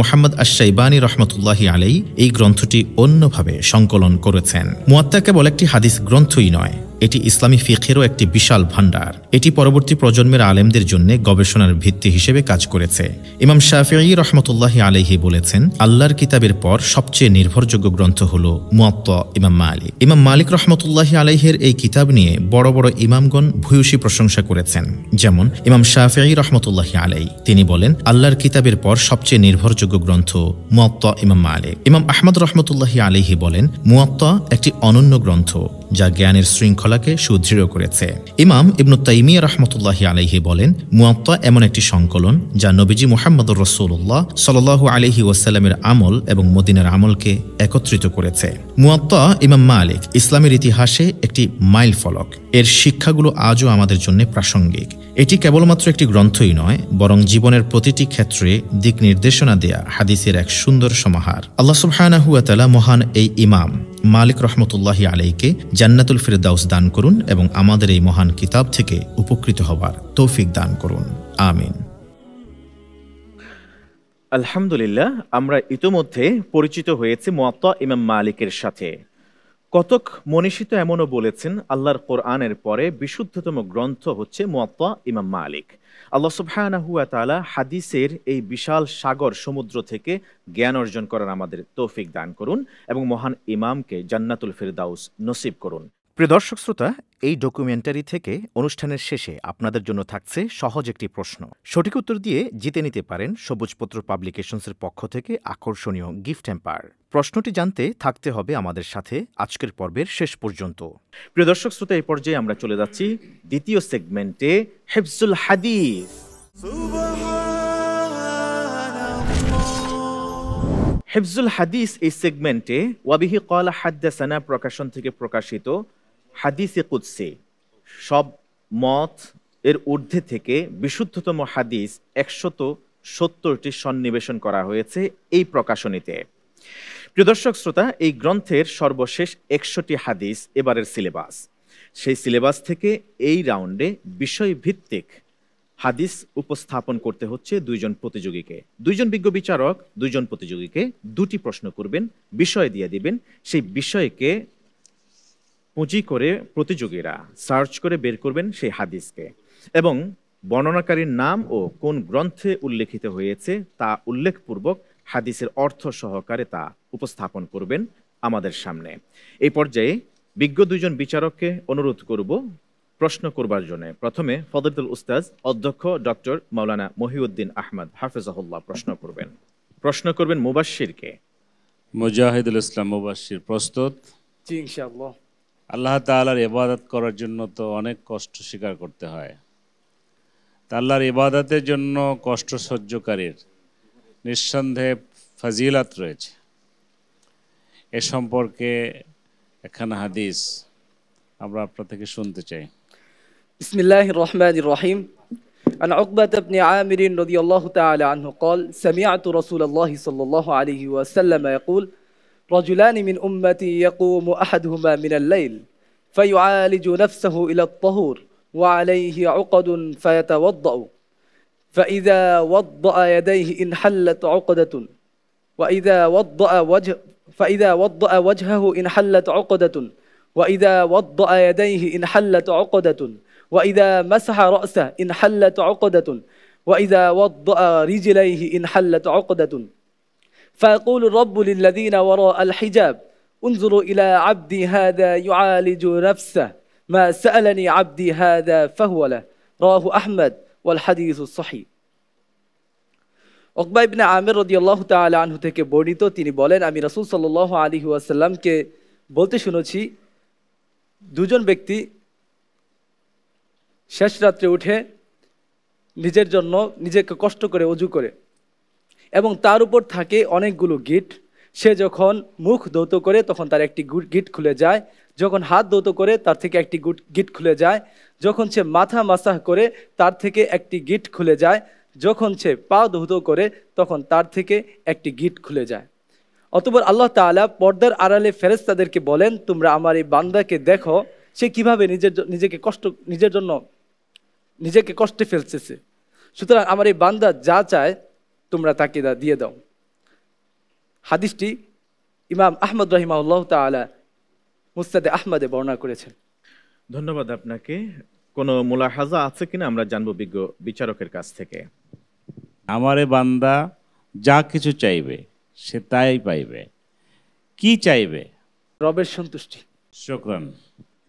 মুহাম্মদ আশ-শাইবানী রাহমাতুল্লাহি আলাইহি এই গ্রন্থটি অন্যভাবে সংকলন করেছেন। মুয়াত্তা কেবল একটি হাদিস গ্রন্থই নয়, এটি ইসলামী ফিকহেরও একটি বিশাল ভান্ডার। এটি পরবর্তী প্রজন্মের আলেমদের জন্য গবেষণার ভিত্তি হিসেবে কাজ করেছে। ইমাম শাফিঈ রাহমাতুল্লাহি আলাইহি বলেছেন, আল্লাহর কিতাবের পর সবচেয়ে নির্ভরযোগ্য গ্রন্থ হল মুয়াত্তা ইমাম মালিক। ইমাম মালিক রাহমাতুল্লাহি আলাইহির এই কিতাব নিয়ে বড় বড় ইমামগণ ভূয়সী প্রশংসা করেছেন। যেমন ইমাম শাফিঈ রাহমাতুল্লাহি আলাইহি, তিনি বলেন, আল্লাহর কিতাবের পর সবচেয়ে নির্ভরযোগ্য গ্রন্থ মুয়াত্তা ইমাম মালিক। ইমাম আহমদ রাহমাতুল্লাহি আলাইহি বলেন, মুয়াত্তা একটি অনন্য গ্রন্থ যা জ্ঞানের শৃঙ্খলাকে সুদৃঢ় করেছে। ইমাম ইবনু তাইমিয়া রাহমাতুল্লাহি আলাইহি বলেন, মুয়াত্তা এমন একটি সংকলন যা নবীজি মুহাম্মদুর রাসূলুল্লাহ সাল্লাল্লাহু আলাইহি ওয়াসাল্লামের আমল এবং মদিনার আমলকে একত্রিত করেছে। মুয়াত্তা ইমাম মালিক ইসলামের ইতিহাসে একটি মাইল ফলক। এর শিক্ষাগুলো আজও আমাদের জন্য প্রাসঙ্গিক। এটি কেবলমাত্র একটি গ্রন্থই নয়, বরং জীবনের প্রতিটি ক্ষেত্রে দিক নির্দেশনা দেয়া হাদিসের এক সুন্দর সমাহার। আল্লাহ সুবহানাহু ওয়া তাআলা মহান এই ইমাম মালিক রহমতুল্লাহি আলাইহিকে জান্নাতুল ফিরদাউস দান করুন এবং আমাদের এই মহান কিতাব থেকে উপকৃত হবার তৌফিক দান করুন। আমিন। আলহামদুলিল্লাহ, আমরা ইতোমধ্যে পরিচিত হয়েছে মুয়াত্তা ইমাম মালিকের সাথে। কতক মনীষী তো এমনও বলেছেন, আল্লাহর কোরআনের পরে বিশুদ্ধতম গ্রন্থ হচ্ছে মুয়াত্তা ইমাম মালিক। আল্লাহ সুবহানাহু ওয়া তাআলা হাদিসের এই বিশাল সাগর সমুদ্র থেকে জ্ঞান অর্জন করার আমাদের তৌফিক দান করুন এবং মহান ইমামকে জান্নাতুল ফিরদাউস নসিব করুন। প্রিয় দর্শক শ্রোতা, এই ডকুমেন্টারি থেকে অনুষ্ঠানের শেষে আপনাদের জন্য থাকছে সহজ একটি প্রশ্ন। সঠিক উত্তর দিয়ে জিতে নিতে পারেন সবুজপত্র পাবলিকেশনসের পক্ষ থেকে আকর্ষণীয় গিফট হ্যাম্পার। প্রশ্নটি জানতে থাকতে হবে আমাদের সাথে আজকের পর্বের শেষ পর্যন্ত। প্রিয় দর্শক শ্রোতা, এই পর্যায়ে আমরা চলে যাচ্ছি দ্বিতীয় সেগমেন্টে, হিফজুল হাদিস। হিফজুল হাদিস এই সেগমেন্টে ওয়াবিহি ক্বালা হাদ্দাসানা প্রকাশন থেকে প্রকাশিত হাদিসে কুদসি, সব মত এর ঊর্ধ্বে থেকে বিশুদ্ধতম হাদিস 170টি সন্নিবেশন করা হয়েছে এই প্রকাশনীতে। প্রিয় দর্শক শ্রোতা, এই গ্রন্থের সর্বশেষ 100টি হাদিস এবারের সিলেবাস। সেই সিলেবাস থেকে এই রাউন্ডে বিষয়ভিত্তিক হাদিস উপস্থাপন করতে হচ্ছে দুইজন প্রতিযোগীকে। দুইজন বিজ্ঞ বিচারক দুইজন প্রতিযোগীকে দুটি প্রশ্ন করবেন, বিষয় দিয়ে দিবেন। সেই বিষয়কে পুঁজি করে প্রতিযোগীরা সার্চ করে বের করবেন সেই হাদিসকে, এবং বর্ণনাকারীর নাম ও কোন গ্রন্থে উল্লেখিত হয়েছে তা উল্লেখপূর্বক হাদিসের অর্থ সহকারে তা উপস্থাপন করবেন আমাদের সামনে। এই পর্যায়ে বিজ্ঞ দুইজন বিচারককে অনুরোধ করব প্রশ্ন করবার জন্য। প্রথমে ফজলতুল উস্তাজ অধ্যক্ষ ডক্টর মাওলানা মহিউদ্দিন আহমদ হাফেজাহুল্লাহ প্রশ্ন করবেন মুবাশশিরকে। মুজাহিদুল ইসলাম মুবাশশির প্রস্তুত? জি ইনশাআল্লাহ। আল্লাহ তাআলার ইবাদত করার জন্য তো অনেক কষ্ট স্বীকার করতে হয়। তা আল্লাহর ইবাদতের জন্য কষ্ট সহ্যকারীর নিঃসন্দেহে ফজিলত রয়েছে। এ সম্পর্কে একখানা হাদিস আমরা আপনার থেকে শুনতে চাই। বিসমিল্লাহির রহমানির রহিম। عن عقبة بن عامر رضي الله تعالى عنه قال سمعت رسول الله صلى الله عليه وسلم يقول رجلان من أمتي يقوم أحدهما من الليل فيعالج نفسه إلى الطهور وعليه عقد فيتوضأ فإذا وضأ يديه انحلت عقدة فإذا وضأ وجهه انحلت عقدة وإذا وضأ يديه انحلت عقدة وإذا مسح رأسه انحلت عقدة وإذا وضأ رجليه انحلت عقدة فيقول الرب للذين وراء الحجاب انظروا إلى عبدي هذا يعالج نفسه ما سألني عبدي هذا فهو له رواه أحمد والحديث الصحيح। উকবা ইবনে আমির রাদিয়াল্লাহু তাআলা আনহু থেকে বর্ণিত, তিনি বলেন আমি রাসূল সাল্লাল্লাহু আলাইহি ওয়াসাল্লামকে বলতে শুনেছি, দুজন ব্যক্তি শেষ রাত্রে উঠে নিজের জন্য নিজেকে কষ্ট করে ওযু করে এবং তার উপর থাকে অনেকগুলো গিট। সে যখন মুখ ধৌত করে তখন তার একটি গিট খুলে যায়, যখন হাত ধৌত করে তার থেকে একটি গিট খুলে যায়, যখন সে মাথা মাসাহ করে তার থেকে একটি গিট খুলে যায়, যখন সে পা ধৌত করে তখন তার থেকে একটি গিট খুলে যায়। অতঃপর আল্লাহ তাআলা পর্দার আড়ালে ফেরেশতাদেরকে বলেন, তোমরা আমার এই বান্দাকে দেখো সে কিভাবে নিজেকে কষ্টে ফেলতেছে, সুতরাং আমার এই বান্দা যা চায় তোমরা তাকে দিয়ে দাও। হাদিসটি ইমাম আহমদ রাহিমাহুল্লাহ তাআলা মুসনাদে আহমদে বর্ণনা করেছেন। ধন্যবাদ আপনাকে। কোনো মুলাহাজা আছে কিনা আমরা জানবো বিজ্ঞ বিচারকের কাছ থেকে। আমারে বান্দা যা কিছু চাইবে সে তাই পাইবে। কি চাইবে? রবের সন্তুষ্টি। শুকরান।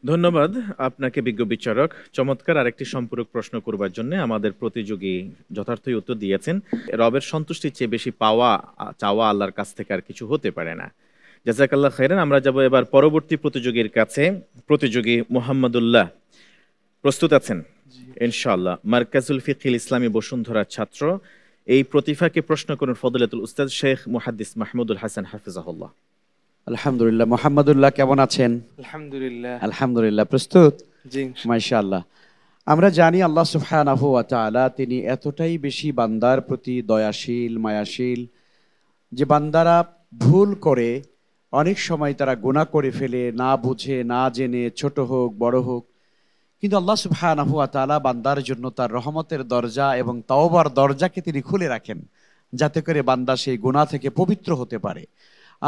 ধন্যবাদ আপনাকে বিজ্ঞ বিচারক। চমৎকার আরেকটি সম্পূরক প্রশ্ন করবার জন্য আমাদের প্রতিযোগী যথার্থই উত্তর দিয়েছেন। রবের সন্তুষ্টির চেয়ে বেশি চাওয়া আল্লাহর কাছ থেকে আর কিছু হতে পারে না। জাযাকাল্লাহ খাইরান। আমরা যাব এবার পরবর্তী প্রতিযোগীর কাছে। প্রতিযোগী মুহাম্মদুল্লাহ, প্রস্তুত আছেন? ইনশাআল্লাহ। মারকাজুল ফিকহিল ইসলামী বসুন্ধরার ছাত্র। এই প্রতিভাকে প্রশ্ন করুন ফজলাতুল উস্তাদ শেখ মুহাদ্দিস মাহমুদুল হাসান হাফিজাহুল্লাহ। আলহামদুলিল্লাহ। মোহাম্মদুল্লাহ কেমন আছেন? আলহামদুলিল্লাহ। আলহামদুলিল্লাহ। প্রস্তুত? জি মাশাআল্লাহ। আমরা জানি আল্লাহ সুবহানাহু ওয়া তাআলা তিনি এতটাই বেশি বান্দার প্রতি দয়াশীল, মায়াশীল, যে বান্দারা ভুল করে অনেক সময় তারা গুনাহ করে ফেলে, না বুঝে না জেনে, ছোট হোক বড় হোক, কিন্তু আল্লাহ সুবহানাহু ওয়া তাআলা বান্দার জন্য তার রহমতের দরজা এবং তাওবার দরজাকে তিনি খুলে রাখেন, যাতে করে বান্দা সেই গুনাহ থেকে পবিত্র হতে পারে।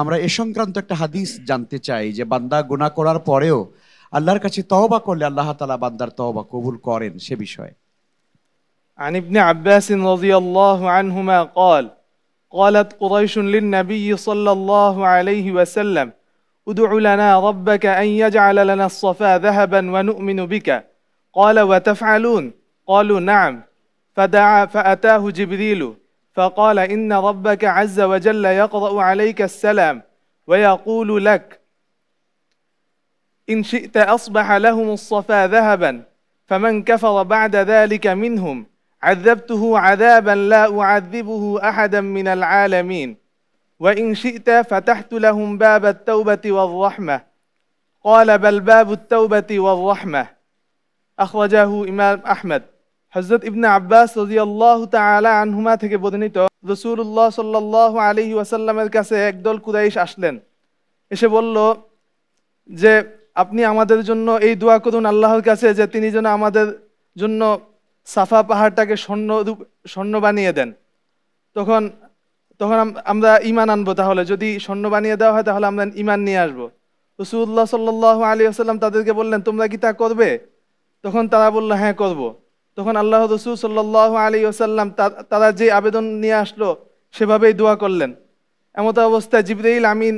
আমরা এ সংক্রান্ত একটা হাদিস জানতে চাই যে বান্দা গুনাহ করার পরেও আল্লাহর কাছে তওবা করলে আল্লাহ তাআলা বান্দার তওবা কবুল করেন, সে বিষয়ে। عن ابن عباس رضي الله عنهما قال قالت قريش للنبي صلى الله عليه وسلم ادع لنا ربك أن يجعل لنا الصفا ذهبا ونؤمن بك قال وتفعلون قالوا نعم فدعا فأتاه جبريل فقال إن ربك عز وجل يقرأ عليك السلام ويقول لك إن شئت أصبح لهم الصفا ذهبا فمن كفر بعد ذلك منهم عذبته عذابا لا أعذبه أحدا من العالمين وإن شئت فتحت لهم باب التوبة والرحمة قال بل باب التوبة والرحمة أخرجه إمام أحمد। হযরত ইবনে আব্বাস রাদিয়াল্লাহু তাআলা আনহুমা থেকে বর্ণিত, রাসূলুল্লাহ সাল্লাল্লাহু আলাইহি ওয়াসাল্লামের কাছে একদল কুরাইশ আসলেন। এসে বলল যে আপনি আমাদের জন্য এই দোয়া করুন আল্লাহর কাছে যে তিনি যেন আমাদের জন্য সাফা পাহাড়টাকে স্বর্ণ বানিয়ে দেন। তখন তখন আমরা ঈমান আনবো। তাহলে যদি স্বর্ণ বানিয়ে দেওয়া হয় তাহলে আমরা ঈমান নিয়ে আসবো। রাসূলুল্লাহ সাল্লাল্লাহু আলাইহি ওয়াসাল্লাম তাদেরকে বললেন, তোমরা কি তা করবে? তখন তারা বলল, হ্যাঁ করব। তখন আল্লাহ রাসূল সাল্লাল্লাহু আলাইহি ওয়াসাল্লাম তারা যে আবেদন নিয়ে আসলো সেভাবেই দোয়া করলেন। এমত অবস্থায় জিবরাইল আমিন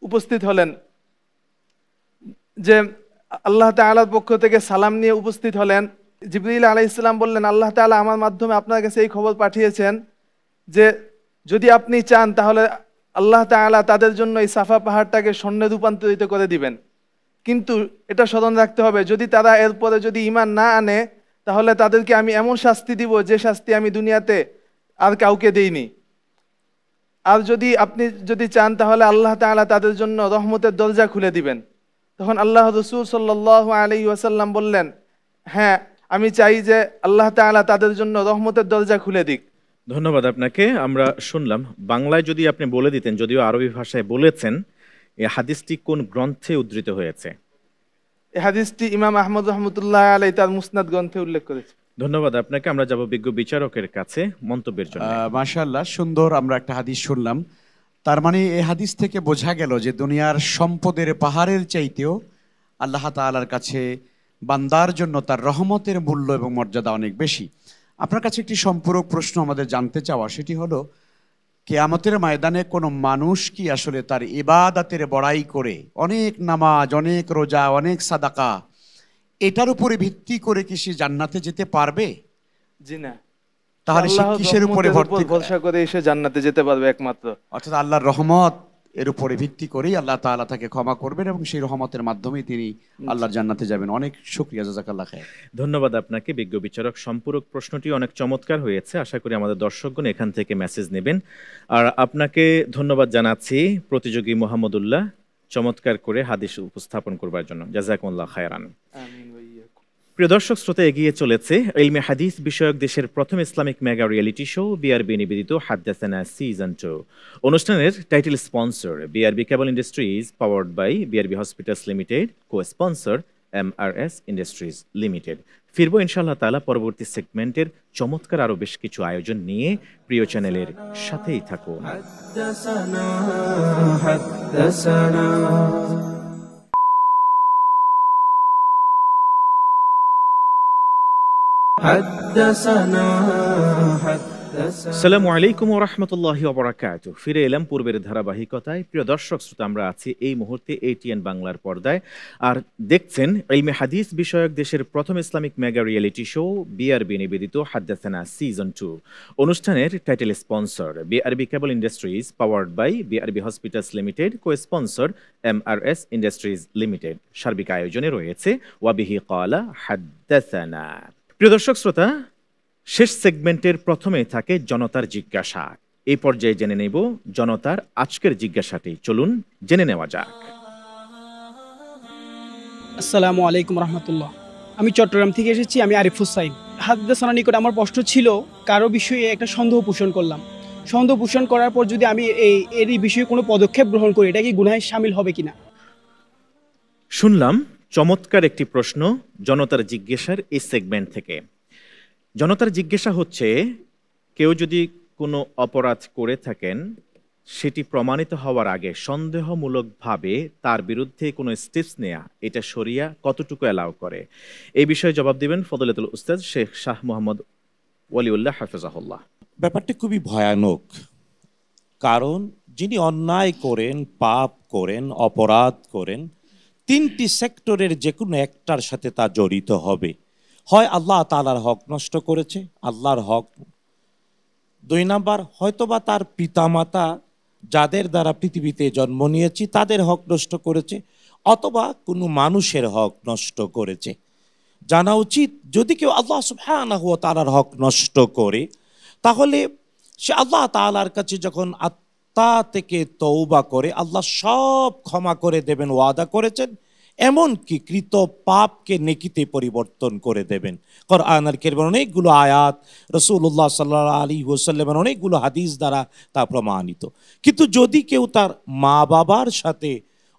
উপস্থিত হলেন, যে আল্লাহ তাআলার পক্ষ থেকে সালাম নিয়ে উপস্থিত হলেন। জিবরাইল আলাইহিস সালাম বললেন, আল্লাহ তাআলা আমার মাধ্যমে আপনার কাছে এই খবর পাঠিয়েছেন যে যদি আপনি চান তাহলে আল্লাহ তাআলা তাদের জন্য এই সাফা পাহাড়টাকে স্বর্ণে রূপান্তরিত করে দিবেন। কিন্তু এটা স্মরণ রাখতে হবে, যদি তারা এরপরে যদি ঈমান না আনে তাহলে তাদেরকে আমি এমন শাস্তি দিব যে শাস্তি আমি দুনিয়াতে আর কাউকে দেইনি। আর যদি আপনি যদি চান তাহলে আল্লাহ তাআলা তাদের জন্য রহমতের দরজা খুলে দিবেন। তখন আল্লাহ রাসূল সাল্লাল্লাহু আলাইহি ওয়াসাল্লাম বললেন, হ্যাঁ আমি চাই যে আল্লাহ তাআলা তাদের জন্য রহমতের দরজা খুলে দিক। ধন্যবাদ আপনাকে। আমরা শুনলাম, বাংলায় যদি আপনি বলে দিতেন, যদিও আরবি ভাষায় বলেছেন, এই হাদিসটি কোন গ্রন্থে উদ্ধৃত হয়েছে? এই হাদিসটি ইমাম আহমদ রাহমাতুল্লাহ আলাইহি তার মুসনাদ গ্রন্থে উল্লেখ করেছে। ধন্যবাদ আপনাকে। আমরা যাব বিজ্ঞ বিচারকের কাছে মন্তব্যের জন্য। মাশাআল্লাহ, সুন্দর আমরা একটা হাদিস শুনলাম। তার মানে এই হাদিস থেকে বোঝা গেল যে দুনিয়ার সম্পদের পাহাড়ের চাইতেও আল্লাহ তাআলার কাছে বান্দার জন্য তার রহমতের মূল্য এবং মর্যাদা অনেক বেশি। আপনার কাছে একটি সম্পূরক প্রশ্ন আমাদের জানতে চাওয়া, সেটি হলো কিয়ামতের ময়দানে কোনো মানুষ কি আসলে তার ইবাদতের বড়াই করে, অনেক নামাজ, অনেক রোজা, অনেক সাদাকা, এটার উপরে ভিত্তি করে কি সে জান্নাতে যেতে পারবে? জি না। তাহলে সে কিসের উপরে ভরসা করে সে জান্নাতে যেতে পারবে? একমাত্র অর্থাৎ আল্লাহর রহমত এর উপরে ভিত্তি করেই আল্লাহ তাআলা তাকে ক্ষমা করবেন এবং সেই রহমতের মাধ্যমেই তিনি আল্লাহর জান্নাতে যাবেন। অনেক শুকরিয়া, জাযাকাল্লাহ খাইর। ধন্যবাদ আপনাকে বিজ্ঞ বিচারক। সম্পূরক প্রশ্নটি অনেক চমৎকার হয়েছে। আশা করি আমাদের দর্শকগণ এখান থেকে মেসেজ নেবেন। আর আপনাকে ধন্যবাদ জানাচ্ছি প্রতিযোগী মোহাম্মদুল্লাহ, চমৎকার করে হাদিস উপস্থাপন করবার জন্য। জাযাকুমুল্লাহ খায়রান। প্রিয় দর্শক শ্রোতা, এগিয়ে চলেছে ইলমে হাদিস বিষয়ক দেশের প্রথম Islamic mega reality show BRB নিবেদিত হাদ্দাসানা সিজন 2। অনুষ্ঠানের title sponsor BRB cable industries, powered by BRB hospitals limited, co sponsor MRS industries limited. ফিরবো ইনশাআল্লাহ তাআলা পরবর্তী সেগমেন্টের চমৎকার আরো বেশ কিছু আয়োজন নিয়ে। প্রিয় চ্যানেলের সাথেই থাকুন। আসসালামু আলাইকুম ওয়া রাহমাতুল্লাহি ওয়া বারাকাতুহু। ফিরে এলাম পূর্বের ধারাবাহিকতায়। প্রিয় দর্শক শ্রোতা, আমরা আছি এই মুহূর্তে এটিএন বাংলার পর্দায় আর দেখছেন ইলমে হাদিস বিষয়ক দেশের প্রথম Islamic mega reality show BRB নিবেদিত হাদ্দাসানা সিজন 2। অনুষ্ঠানের title sponsor BRB cable industries, powered by BRB hospitals limited, co sponsor MRS industries limited. সার্বিক আয়োজনে রয়েছে ওয়াবিহি ক্বালা হাদ্দাসানা। প্রিয় দর্শক শ্রোতা, শেষ সেগমেন্টের প্রথমে থাকে জনতার জিজ্ঞাসা। এই পর্যায়ে জেনে নেব জনতার আজকের জিজ্ঞাসাটি। চলুন জেনে নেওয়া যাক। আসসালামু আলাইকুম রহমতুল্লাহ। আমি চট্টগ্রাম থেকে এসেছি। আমি আরিফ হুসাইন। হাদ্দাসানা নিকট আমার প্রশ্ন ছিল, কারো বিষয়ে একটা সন্দেহ পোষণ করলাম। সন্দেহ পোষণ করার পর যদি আমি এই বিষয়ে কোনো পদক্ষেপ গ্রহণ করি, এটা কি গুনাহে শামিল হবে কিনা? শুনলাম চমৎকার একটি প্রশ্ন জনতার জিজ্ঞাসার এই সেগমেন্ট থেকে। জনতার জিজ্ঞাসা হচ্ছে, কেউ যদি কোনো অপরাধ করে থাকেন, সেটি প্রমাণিত হওয়ার আগে সন্দেহমূলকভাবে তার বিরুদ্ধে কোনো স্টেপস নেয়া, এটা শরিয়া কতটুকু অ্যালাউ করে? এই বিষয়ে জবাব দিবেন ফজলাতুল উস্তাদ শেখ শাহ মোহাম্মদ ওয়ালিউল্লাহ হাফেজাহুল্লাহ। ব্যাপারটি খুবই ভয়ানক, কারণ যিনি অন্যায় করেন, পাপ করেন, অপরাধ করেন, তিনটি সেক্টরের যে কোনো একটার সাথে তা জড়িত হবে। হয় আল্লাহ তাআলার হক নষ্ট করেছে, আল্লাহর হক। 2 নাম্বার, হয়তোবা তার পিতামাতা যাদের দ্বারা পৃথিবীতে জন্ম নিয়েছি তাদের হক নষ্ট করেছে, অথবা কোনো মানুষের হক নষ্ট করেছে। জানা উচিত, যদি কেউ আল্লাহ সুবহানাহু ওয়া তাআলার হক নষ্ট করে, তাহলে সে আল্লাহ তাআলার কাছে যখন আত্মা থেকে তওবা করে, আল্লাহ সব ক্ষমা করে দেবেন ওয়াদা করেছেন, এমনকি কৃত পাপকে নেকিতে পরিবর্তন করে দেবেন। কোরআনের কারীমের অনেকগুলো আয়াত, রাসূলুল্লাহ সাল্লাল্লাহু আলাইহি ওয়াসাল্লামের অনেকগুলো হাদিস দ্বারা তা প্রমাণিত। কিন্তু যদি কেউ তার মা বাবার সাথে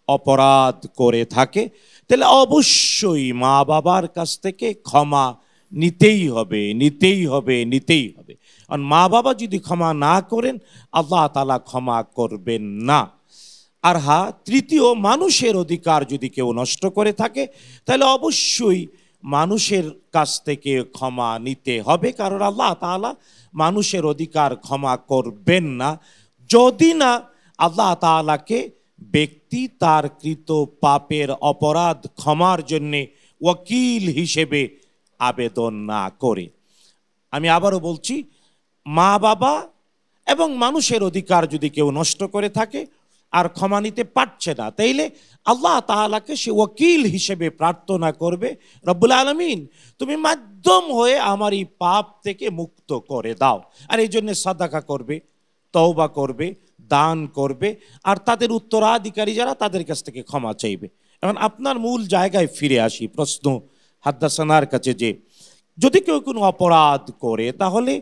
অপরাধ করে থাকে, তাহলে অবশ্যই মা বাবার কাছ থেকে ক্ষমা নিতেই হবে, নিতেই হবে, নিতেই হবে। আর মা বাবা যদি ক্ষমা না করেন, আল্লাহ তাআলা ক্ষমা করবেন না। আর হ্যাঁ, তৃতীয়, মানুষের অধিকার যদি কেউ নষ্ট করে থাকে, তাহলে অবশ্যই মানুষের কাছ থেকে ক্ষমা নিতে হবে, কারণ আল্লাহ তাআলা মানুষের অধিকার ক্ষমা করবেন না যদি না আল্লাহ তাআলাকে ব্যক্তি তার কৃত পাপের অপরাধ ক্ষমার জন্যে ওয়াকিল হিসেবে আবেদন না করে। আমি আবারও বলছি, মা বাবা এবং মানুষের অধিকার যদি কেউ নষ্ট করে থাকে আর ক্ষমা নিতে পারছে না, তাইলে আল্লাহ তাআলাকে সে ওয়াকিল হিসেবে প্রার্থনা করবে, রব্বুল আলামিন তুমি মাধ্যম হয়ে আমার এই পাপ থেকে মুক্ত করে দাও। আর এই জন্য সাদাকা করবে, তওবা করবে, দান করবে, আর তাদের উত্তরাধিকারী যারা তাদের কাছ থেকে ক্ষমা চাইবে। এখন আপনার মূল জায়গায় ফিরে আসি, প্রশ্ন হাদ্দাসানার কাছে যে যদি কেউ কোনো অপরাধ করে তাহলে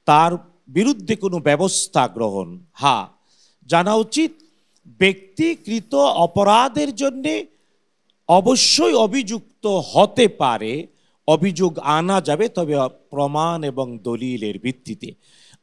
তার বিরুদ্ধে কোনো ব্যবস্থা গ্রহণ। হ্যাঁ, জানা উচিত ব্যক্তিকৃত অপরাধের জন্যে অবশ্যই অভিযুক্ত হতে পারে, অভিযোগ আনা যাবে, তবে প্রমাণ এবং দলিলের ভিত্তিতে।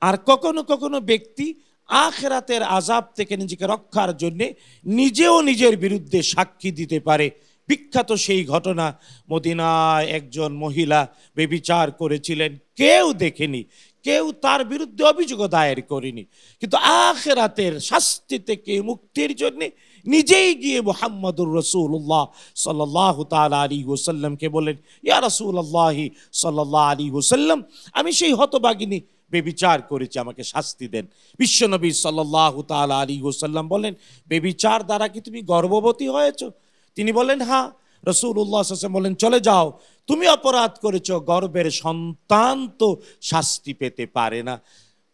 আর কখনো কখনো ব্যক্তি আখিরাতের আযাব থেকে নিজেকে রক্ষার জন্যে নিজেও নিজের বিরুদ্ধে সাক্ষী দিতে পারে। বিখ্যাত সেই ঘটনা, মদিনায় একজন মহিলা ব্যভিচার করেছিলেন, কেউ দেখেনি, কেউ তার বিরুদ্ধে অভিযোগ দায়ের করেনি, কিন্তু আখিরাতের শাস্তি থেকে মুক্তির জন্য নিজেই গিয়ে মুহাম্মদুর রাসূলুল্লাহ সাল্লাল্লাহু তাআলা আলাইহি ওয়াসাল্লামকে বলেন, ইয়া রাসূলুল্লাহ সাল্লাল্লাহু আলাইহি ওয়াসাল্লাম, আমি সেই হতভাগিনী ব্যভিচার করেছি, আমাকে শাস্তি দেন। বিশ্বনবী সাল্লাল্লাহু তাআলা আলাইহি ওয়াসাল্লাম বলেন, ব্যভিচার দ্বারা কি তুমি গর্ভবতী হয়েছো? তিনি বলেন হ্যাঁ। রাসূলুল্লাহ সাল্লাল্লাহু আলাইহি ওয়াসাল্লাম বলেন, চলে যাও, তুমি অপরাধ করেছো, গর্ভের সন্তান তো শাস্তি পেতে পারে না।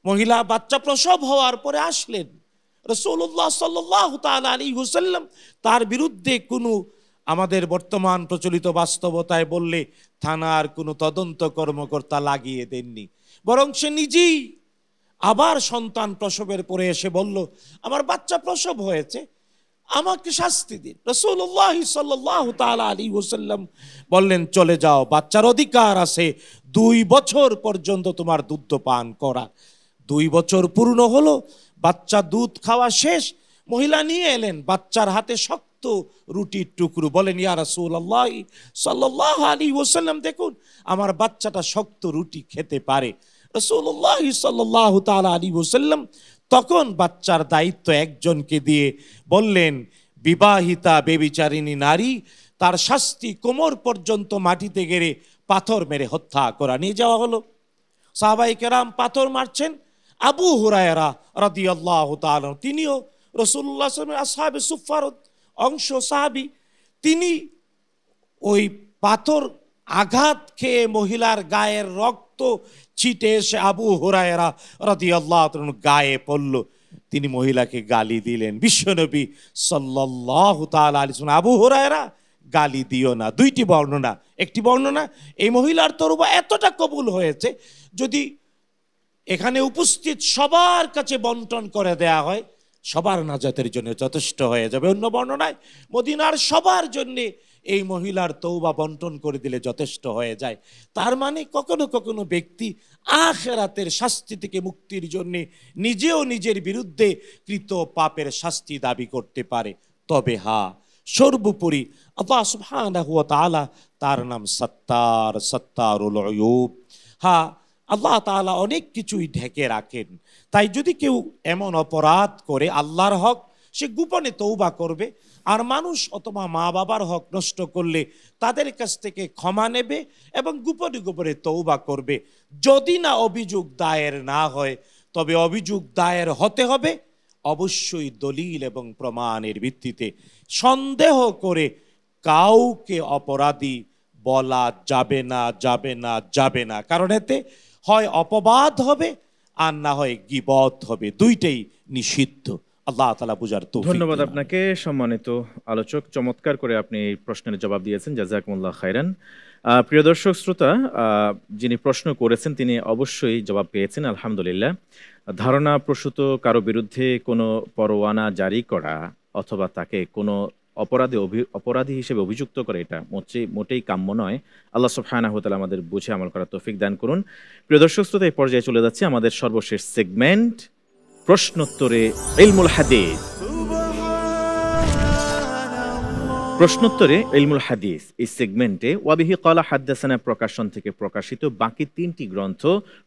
মহিলা বাচ্চা প্রসব হওয়ার পরে আসলেন, রাসূলুল্লাহ সাল্লাল্লাহু তাআলা আলাইহি ওয়াসাল্লাম তার বিরুদ্ধে কোনো, আমাদের বর্তমান প্রচলিত বাস্তবতায় বললে থানার কোনো তদন্ত কর্মকর্তা লাগিয়ে দেননি, বরং সে নিজেই আবার সন্তান প্রসবের পরে এসে বলল, আমার বাচ্চা প্রসব হয়েছে, আমাকে শাস্তি দিন। রাসূলুল্লাহ সাল্লাল্লাহু তাআলা আলাইহি ওয়াসাল্লাম বললেন, চলে যাও, বাচ্চার অধিকার আছে 2 বছর পর্যন্ত তোমার দুধ পান করা। 2 বছর পূর্ণ হলো, বাচ্চা দুধ খাওয়া শেষ, মহিলা নিয়ে এলেন বাচ্চার হাতে শক্ত রুটির টুকরো, বলেন, ইয়া রাসূলুল্লাহ সাল্লাল্লাহু আলাইহি ওয়াসাল্লাম, দেখুন আমার বাচ্চাটা শক্ত রুটি খেতে পারে। রাসূলুল্লাহ সাল্লাল্লাহু তাআলা আলাইহি ওয়াসাল্লাম তখন বাচ্চার দায়িত্ব একজনকে দিয়ে বললেন, বিবাহিতা বেবিচারিণী নারী, তার শাস্তি কোমর পর্যন্ত মাটিতে গেড়ে পাথর মেরে হত্যা করা। নিয়ে যাওয়া হলো, সাহাবায়ে কেরাম পাথর মারছেন, আবু হুরায়রা রাদিয়াল্লাহু তাআলা, তিনিও রাসূলুল্লাহ সাল্লাল্লাহু আলাইহি ওয়াসাল্লামের আসহাবে সুফফার অংশ, সাহাবী, তিনি ওই পাথর আঘাত খেয়ে মহিলার গায়ের রক্ত ছিটে এসে আবু হুরায়রা রাদিয়াল্লাহু তাআলা গায়ে পড়ল। তিনি মহিলাকে গালি দিলেন। বিশ্বনবী সাল্লাল্লাহু তাআলা আলাইহি ওয়াসাল্লাম, আবু হুরায়রা গালি দিও না। 2টি বর্ণনা, একটি বর্ণনা এই মহিলার তওবা এতটা কবুল হয়েছে, যদি এখানে উপস্থিত সবার কাছে বন্টন করে দেয়া হয়, সবার নাজাতের জন্য যথেষ্ট হয়ে যাবে। অন্য বর্ণনায় মদিনার সবার জন্য এই মহিলার তওবা বন্টন করে দিলে যথেষ্ট হয়ে যায়। তার মানে কখনো কখনো ব্যক্তি আখিরাতের শাস্তি থেকে মুক্তির জন্য নিজেও নিজের বিরুদ্ধে কৃত পাপের শাস্তি দাবি করতে পারে। তবে হ্যাঁ, সর্বোপরি আল্লাহ সুবহানাহু ওয়া তাআলা, তার নাম সত্তার, সত্তারুল উয়ুব। হ্যাঁ, আল্লাহ তাআলা অনেক কিছুই ঢেকে রাখেন। তাই যদি কেউ এমন অপরাধ করে, আল্লাহর হক সে গোপনে তওবা করবে, আর মানুষ অথবা মা বাবার হক নষ্ট করলে তাদের কাছ থেকে ক্ষমা নেবে এবং গোপনে গোপনে তওবা করবে। যদি না অভিযোগ দায়ের না হয়, তবে অভিযোগ দায়ের হতে হবে অবশ্যই দলিল এবং প্রমাণের ভিত্তিতে। সন্দেহ করে কাউকে অপরাধী বলা যাবে না, যাবে না, যাবে না, কারণ এতে হয় অপবাদ হবে আর না হয় গীবত হবে, 2টাই নিষিদ্ধ। আল্লাহ তাআলা বুঝার তৌফিক। ধন্যবাদ আপনাকে সম্মানিত আলোচক, চমৎকার করে আপনি এই প্রশ্নের জবাব দিয়েছেন, জাযাকুমুল্লাহ খাইরান। প্রিয় দর্শক শ্রোতা, যিনি প্রশ্ন করেছেন তিনি অবশ্যই জবাব পেয়েছেন, আলহামদুলিল্লাহ। ধারণা প্রসূত কারো বিরুদ্ধে কোনো পরোয়ানা জারি করা অথবা তাকে কোনো অপরাধী হিসেবে অভিযুক্ত করে, এটা মোটেই কাম্য নয়। আল্লাহ সুবহানাহু ওয়া তাআলা আমাদের বুঝে আমল করার তৌফিক দান করুন। প্রিয় দর্শক শ্রোতা, এই পর্যায়ে চলে যাচ্ছে আমাদের সর্বশেষ সেগমেন্ট, প্রশ্নোত্তরে ইলমুল হাদিস। প্রশ্নোত্তরে ইলমুল হাদিস এই সেগমেন্টে ওয়াবিহি ক্বালা হাদ্দাসানা প্রকাশন থেকে প্রকাশিত বাকি 3টি গ্রন্থ,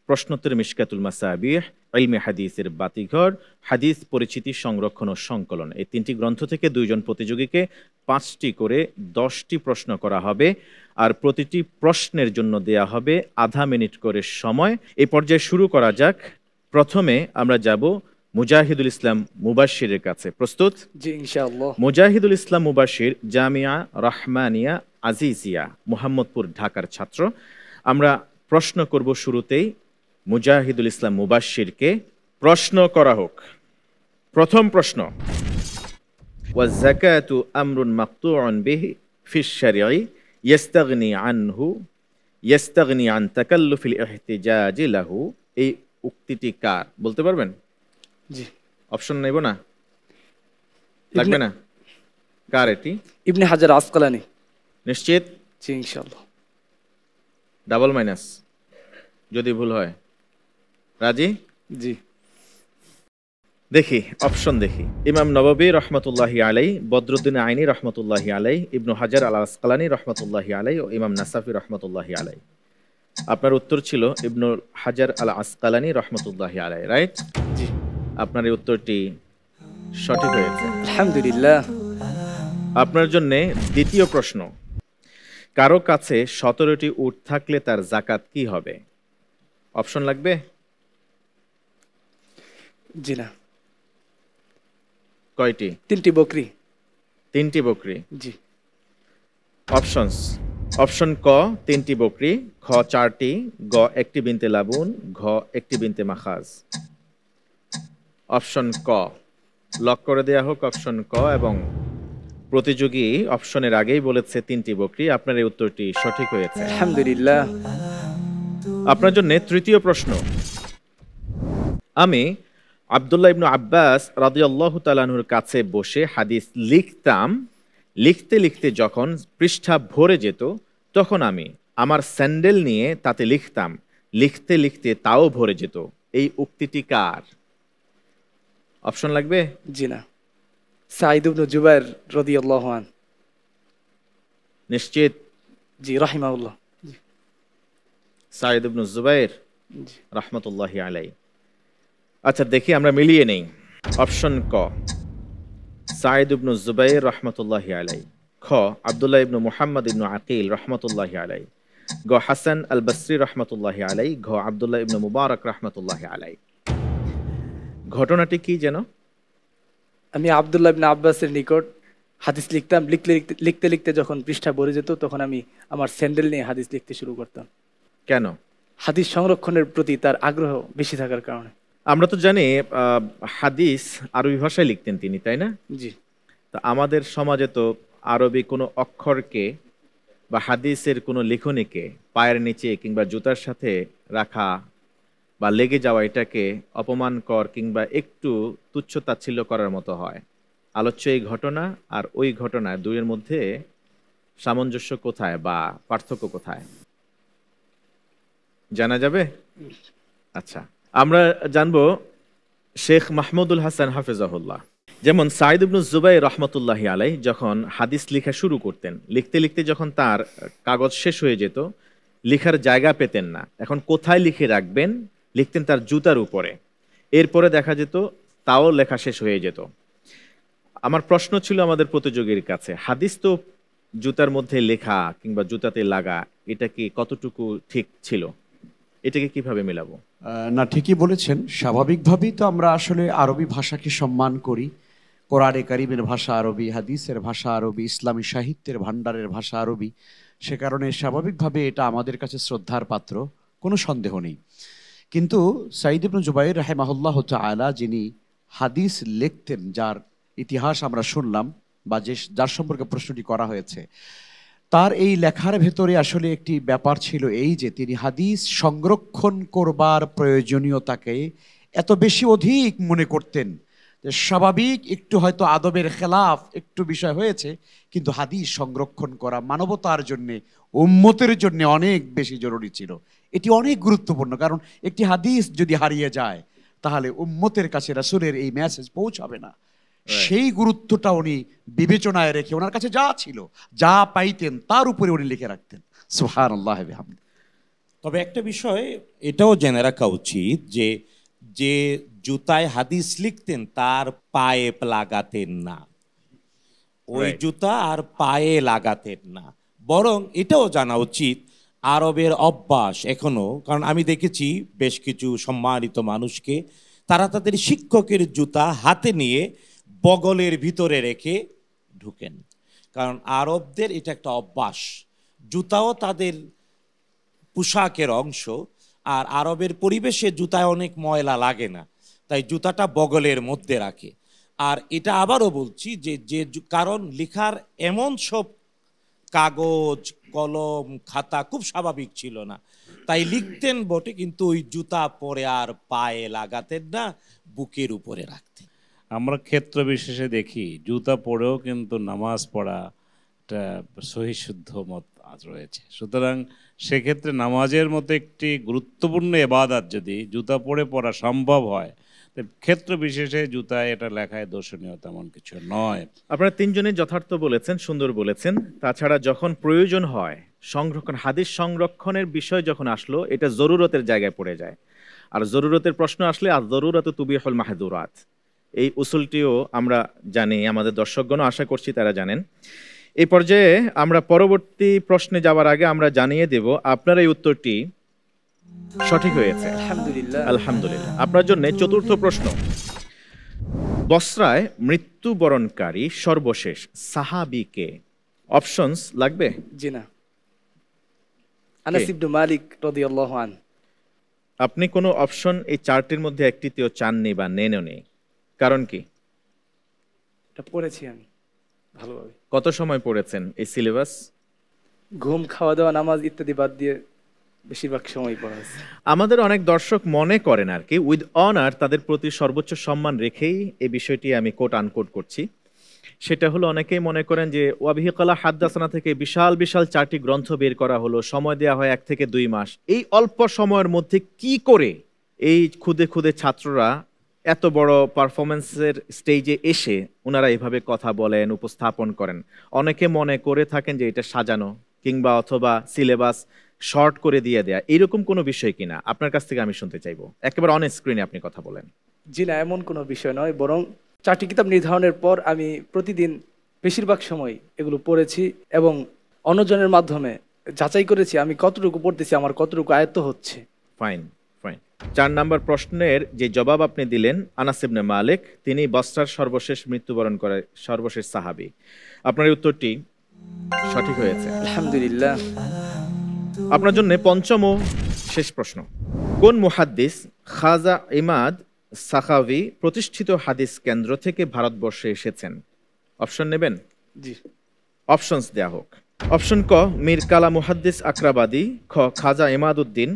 প্রশ্নোত্তরে মিশকাতুল মাসাবিহ, ইলমে হাদিসের বাতিঘর, হাদিস পরিচিতি সংরক্ষণ ও সংকলন, এই 3টি গ্রন্থ থেকে 2 জন প্রতিযোগীকে 5টি করে 10টি প্রশ্ন করা হবে, আর প্রতিটি প্রশ্নের জন্য দেয়া হবে আধা মিনিট করে সময়। এই পর্যায়ে শুরু করা যাক। প্রথমে আমরা যাব মুজাহিদুল ইসলাম মুবাশশিরের কাছে। প্রস্তুত? জি ইনশাআল্লাহ। মুজাহিদুল ইসলাম মুবাশশির জামিয়া রাহমানিয়া আজিজিয়া মুহাম্মদপুর ঢাকার ছাত্র। আমরা প্রশ্ন করব শুরুতেই মুজাহিদুল ইসলাম মুবাশশিরকে। প্রশ্ন করা হোক। প্রথম প্রশ্ন, ওয়া যাকাতু আমরুন মাকতুউন বিহি ফিশ শারঈ ইয়াস্তাগনি আন তাকাল্লুফিল ইহতিজাজি লাহু, এই উক্তিটি কার? বলতে পারবেন? জি। অপশন নেব না? লাগবে না? কার এটি? ইবনে হাজার আসকালানি। নিশ্চিত? জি ইনশাআল্লাহ। ডাবল মাইনাস যদি ভুল হয়। রাজি? জি। দেখি অপশন দেখি। ইমাম নববী রহমতুল্লাহি আলাই, বদরুদ্দিন আইনি রহমতুল্লাহি আলাই, ইবনু হাজার আল আসকালানি রহমতুল্লাহি আলাই ও ইমাম নাসাফি রহমতুল্লাহি আলাই। আপনার উত্তর ছিল ইবনু হাজার আল আসকালানি রহমতুল্লাহি আলাই, রাইট? জি। আপনার এই উত্তরটি সঠিক হয়েছে, আলহামদুলিল্লাহ। আপনার জন্য দ্বিতীয় প্রশ্ন, কারো কাছে 17টি উট থাকলে তার যাকাত কি হবে? অপশন লাগবে? জি না। কয়টি? 3টি বকরি। 3টি বকরি। জি। অপশনস, অপশন ক 3টি বকরি, খ 4টি, গ 1টি বিনতে লাবুন, ঘ 1টি বিনতে মাখাজ। অপশন ক লক করে দেয়া হোক, অপশন ক। এবং প্রতিযোগী অপশনের আগেই বলেছে 3টি বকরি। আপনার এই উত্তরটি সঠিক হয়েছে, আলহামদুলিল্লাহ। আপনার জন্য তৃতীয় প্রশ্ন, আমি আব্দুল্লাহ ইবনু আব্বাস রাদিয়াল্লাহু তাআলা আনহুর কাছে বসে হাদিস লিখতাম, লিখতে লিখতে যখন পৃষ্ঠা ভরে যেত তখন আমি আমার স্যান্ডেল নিয়ে তাতে লিখতাম, লিখতে লিখতে তাও ভরে যেত, এই উক্তিটি কার? অপশন লাগবে? জি না। সাঈদ ইবনে জুবাইর রাদিয়াল্লাহু আনহু। নিশ্চিত? জি রাহিমাহুল্লাহ। জি। সাঈদ ইবনে জুবাইর জি রাহমাতুল্লাহি আলাই। আচ্ছা দেখি আমরা মিলিয়ে নেই। অপশন ক সাঈদ ইবনে জুবাইর রাহমাতুল্লাহি আলাই, খ আব্দুল্লাহ ইবনে মুহাম্মদ ইবনে আকিল রাহমাতুল্লাহি আলাই, গ হাসান আল বসরি রাহমাতুল্লাহি আলাই, ঘ আব্দুল্লাহ ইবনে মুবারক রাহমাতুল্লাহি আলাই। ঘটনাটি কি যেন? আমি আব্দুল্লাহ ইবনে আব্বাসের নিকট হাদিস লিখতাম, লিখতে লিখতে যখন পৃষ্ঠা ভরে যেত তখন আমি আমার স্যান্ডেল নিয়ে হাদিস লিখতে শুরু করতাম। কেন? হাদিস সংরক্ষণের প্রতি তার আগ্রহ বেশি থাকার কারণে। আমরা তো জানি হাদিস আরবি ভাষায় লিখতেন তিনি, তাই না? জি। তা আমাদের সমাজে তো আরবি কোনো অক্ষরকে বা হাদিসের কোনো লেখনীকে পায়ের নিচে কিংবা জুতার সাথে রাখা বা লেগে যাওয়া এটাকে অপমানকর কিংবা একটু তুচ্ছ তাচ্ছিল্য করার মতো হয়। আলোচ্য এই ঘটনা আর ওই ঘটনা দুইয়ের মধ্যে সামঞ্জস্য কোথায় বা পার্থক্য কোথায় জানা যাবে? আচ্ছা, আমরা জানবো শেখ মাহমুদুল হাসান হাফেজাহুল্লাহ। যেমন সাঈদ ইবনে জুবাইর রাহমাতুল্লাহি আলাই যখন হাদিস লেখা শুরু করতেন, লিখতে লিখতে যখন তার কাগজ শেষ হয়ে যেত, লেখার জায়গা পেতেন না, এখন কোথায় লিখে রাখবেন? লিখতেন তার জুতার উপরে। এরপরে দেখা যেত তাও লেখা শেষ হয়ে যেত। আমার প্রশ্ন ছিল আমাদের প্রতিযোগীর কাছে, হাদিস তো জুতার মধ্যে লেখা কিংবা জুতাতে লাগা, এটা কি কতটুকু ঠিক ছিল? এটাকে কিভাবে মেলাবো? না, ঠিকই বলেছেন। স্বাভাবিকভাবেই তো আমরা আসলে আরবি ভাষাকে সম্মান করি। কোরআনে কারিমের ভাষা আরবি, হাদিসের ভাষা আরবি, ইসলামী সাহিত্যের ভাণ্ডারের ভাষা আরবি। সে কারণে স্বাভাবিকভাবে এটা আমাদের কাছে শ্রদ্ধার পাত্র, কোনো সন্দেহ নেই। কিন্তু সাঈদ ইবনে জুবাইর রাহিমাহুল্লাহ তাআলা যিনি হাদিস লিখতেন, যার ইতিহাস আমরা শুনলাম বা যার সম্পর্কে প্রশ্নটি করা হয়েছে, তার এই লেখার ভেতরে আসলে একটি ব্যাপার ছিল এই যে তিনি হাদিস সংরক্ষণ করবার প্রয়োজনীয়তাকে এত বেশি অধিক মনে করতেন যে স্বাভাবিক একটু হয়তো আদবের খেলাফ একটু বিষয় হয়েছে, কিন্তু হাদিস সংরক্ষণ করা মানবতার জন্য, উম্মতের জন্য অনেক বেশি জরুরি ছিল। এটি অনেক গুরুত্বপূর্ণ, কারণ একটি হাদিস যদি হারিয়ে যায় তাহলে উম্মতের কাছে রাসূলের এই মেসেজ পৌঁছাবে না। সেই গুরুত্বটা উনি বিবেচনায় রেখে ওনার কাছে যা ছিল, যা পাইতেন তার উপরে উনি লিখে রাখতেন। সুবহানাল্লাহ ওয়া বিহামদিহি। তবে একটা বিষয় এটাও জেনে রাখা উচিত যে যে জুতায় হাদিস লিখতেন তার পায়ে লাগাতেন না, ওই জুতা আর পায়ে লাগাতেন না। বরং এটাও জানা উচিত আরবের অভ্যাস এখনো, কারণ আমি দেখেছি বেশ কিছু সম্মানিত মানুষকে তারা তাদের শিক্ষকের জুতা হাতে নিয়ে বগলের ভিতরে রেখে ঢুকেন, কারণ আরবদের এটা একটা অভ্যাস। জুতাও তাদের পোশাকের অংশ, আর আরবের পরিবেশে জুতায় অনেক ময়লা লাগে না, তাই জুতাটা বগলের মধ্যে রাখে। আর এটা আবারও বলছি যে কারণ লেখার এমন সব কাগজ কলম খাতা খুব স্বাভাবিক ছিল না, তাই লিখতেন বটে, কিন্তু ওই জুতা পরে আর পায়ে লাগাতেন না, বুকের উপরে রাখতেন। আমরা ক্ষেত্র বিশেষে দেখি জুতা পরেও কিন্তু নামাজ পড়া একটা সহি শুদ্ধ মত আজ রয়েছে। সুতরাং সেক্ষেত্রে নামাজের মতো একটি গুরুত্বপূর্ণ ইবাদত যদি জুতা পরে পড়া সম্ভব হয়, ক্ষেত্র বিশেষে জুতায় এটা লেখায় দর্শনীয় তেমন কিছু নয়। আপনারা তিনজনে যথার্থ বলেছেন, সুন্দর বলেছেন। তাছাড়া যখন প্রয়োজন হয় সংরক্ষণ, হাদিস সংরক্ষণের বিষয় যখন আসলো, এটা জরুরতের জায়গায় পড়ে যায়। আর জরুরতের প্রশ্ন আসলে আর জরুরত তুবিহুল মাহদুরাত, এই উসুলটিও আমরা জানি, আমাদের দর্শকগণও আশা করছি তারা জানেন। এই পর্যায়ে আমরা পরবর্তী প্রশ্নে যাওয়ার আগে আমরা জানিয়ে দেব আপনার এই উত্তরটি সঠিক হয়েছে। আলহামদুলিল্লাহ। আলহামদুলিল্লাহ। আপনার জন্য চতুর্থ প্রশ্ন, বসরায় মৃত্যুবরণকারী সর্বশেষ সাহাবী কে? অপশনস লাগবে? জি না। আনাস ইবনে মালিক রাদিয়াল্লাহু আনহু। আপনি কোনো অপশন এই চারটির মধ্যে একটিতেও চাননি বা নেননি, কারণ কি? এটা পড়েছি আমি ভালোভাবে। কত সময় পড়েছেন এই সিলেবাস? ঘুম, খাওয়া দাওয়া, নামাজ ইত্যাদি বাদ দিয়ে বেশিরভাগ সময় পড়া হয়েছে। আমাদের অনেক দর্শক মনে করেন আর কি, উইথ অনার, তাদের প্রতি সর্বোচ্চ সম্মান রেখেই এই বিষয়টি আমি কোট আনকোট করছি। সেটা হলো, অনেকেই মনে করেন যে ওয়াবিহি ক্বালা হাদ্দাসানা থেকে বিশাল বিশাল চারটি গ্রন্থ বের করা হলো, সময় দেওয়া হয় 1 থেকে 2 মাস। এই অল্প সময়ের মধ্যে কি করে এই খুদে খুদে ছাত্ররা এত বড় পারফরমেন্সের স্টেজে এসে ওনারা এভাবে কথা বলেন, উপস্থাপন করেন? অনেকে মনে করে থাকেন যে এটা সাজানো কিংবা অথবা সিলেবাস শর্ট করে দিয়ে দেয়া, এরকম কোনো বিষয় কিনা আপনার কাছ থেকে আমি শুনতে চাইবো। একেবারে অন স্ক্রিনে আপনি কথা বলেন। জি না, এমন কোনো বিষয় নয়, বরং 4টি কিতাব নির্ধারণের পর আমি প্রতিদিন বেশিরভাগ সময় এগুলো পড়েছি এবং অন্যজনের মাধ্যমে যাচাই করেছি আমি কতটুকু পড়তেছি, আমার কতটুকু আয়ত্ত হচ্ছে। Fine fine. 4 নম্বর প্রশ্নের যে জবাব আপনি দিলেন, আনাস ইবনে মালিক, তিনি বসরার সর্বশেষ মৃত্যুবরণ করে সর্বশেষ সাহাবী। আপনার এই উত্তরটি সঠিক হয়েছে। আলহামদুলিল্লাহ। আপনার জন্য পঞ্চম ও শেষ প্রশ্ন, কোন মুহাদ্দিস খাজা ইমাদ সাখাভি প্রতিষ্ঠিত হাদিস কেন্দ্র থেকে ভারতবর্ষে এসেছেন? অপশন নেবেন? জি। অপশনস দেয়া হোক। অপশন ক, মীর কালা মুহাদ্দিস আকরাবাদি, খ খাজা ইমাদউদ্দিন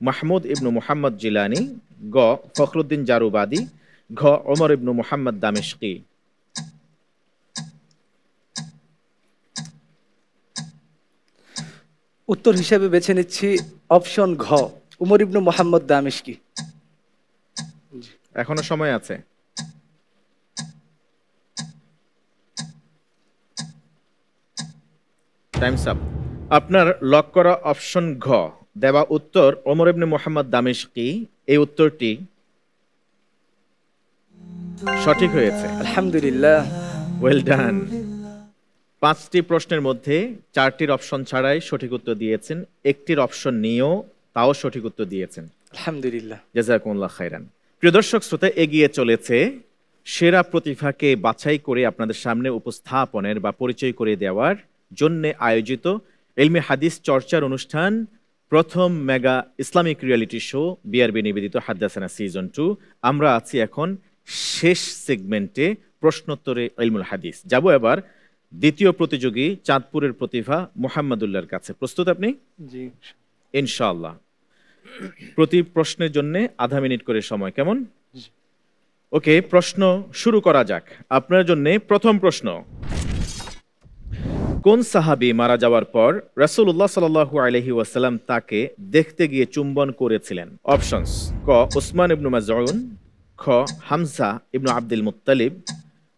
মাহমুদ ইবনু মুহাম্মদ জিলানি, গ ফখরুদ্দিন জারুবাদি, ঘ ওমর ইবনু মুহাম্মদ দামেশকি। উত্তর হিসেবে বেছে নিচ্ছি অপশন ঘ, উমর ইবনু মুহাম্মদ দামেশকি। এখনো সময় আছে। Times up. আপনার লক করা অপশন ঘ দেওয়া উত্তর ওমর ইবনে মুহাম্মদ দামেশকি, এই উত্তরটি সঠিক হয়েছে। আলহামদুলিল্লাহ। Well done. 5টি প্রশ্নের মধ্যে 4টির অপশন ছাড়াই সঠিক উত্তর দিয়েছেন, 1টির অপশন নিয়েও তাও সঠিক উত্তর দিয়েছেন। আলহামদুলিল্লাহ। জাযাকুমুল্লাহ খাইরান। প্রিয় দর্শক শ্রোতা, এগিয়ে চলেছে সেরা প্রতিভাকে বাছাই করে আপনাদের সামনে উপস্থাপনের বা পরিচয় করে দেওয়ার জন্য আয়োজিত ইলমে হাদিস চর্চার অনুষ্ঠান, প্রথম mega Islamic reality show BRB নিবেদিত হাদ্দাসানা সিজন 2। আমরা আছি এখন শেষ সেগমেন্টে, প্রশ্নোত্তরে ইলমুল হাদিস। যাব এবার দ্বিতীয় প্রতিযোগী চাঁদপুরের প্রতিভা মুহাম্মদুল্লাহর কাছে। প্রস্তুত আপনি? জি ইনশাআল্লাহ। প্রতি প্রশ্নের জন্য আধা মিনিট করে সময়, কেমন? ওকে, প্রশ্ন শুরু করা যাক। আপনার জন্য প্রথম প্রশ্ন, কোন সাহাবী মারা যাওয়ার পর রাসূলুল্লাহ সাল্লাল্লাহু আলাইহি ওয়াসাল্লাম তাকে দেখতে গিয়ে চুম্বন করেছিলেন? অপশনস: ক উসমান ইবনে মাযউন, খ হামজা ইবনে আব্দুল মুত্তালিব,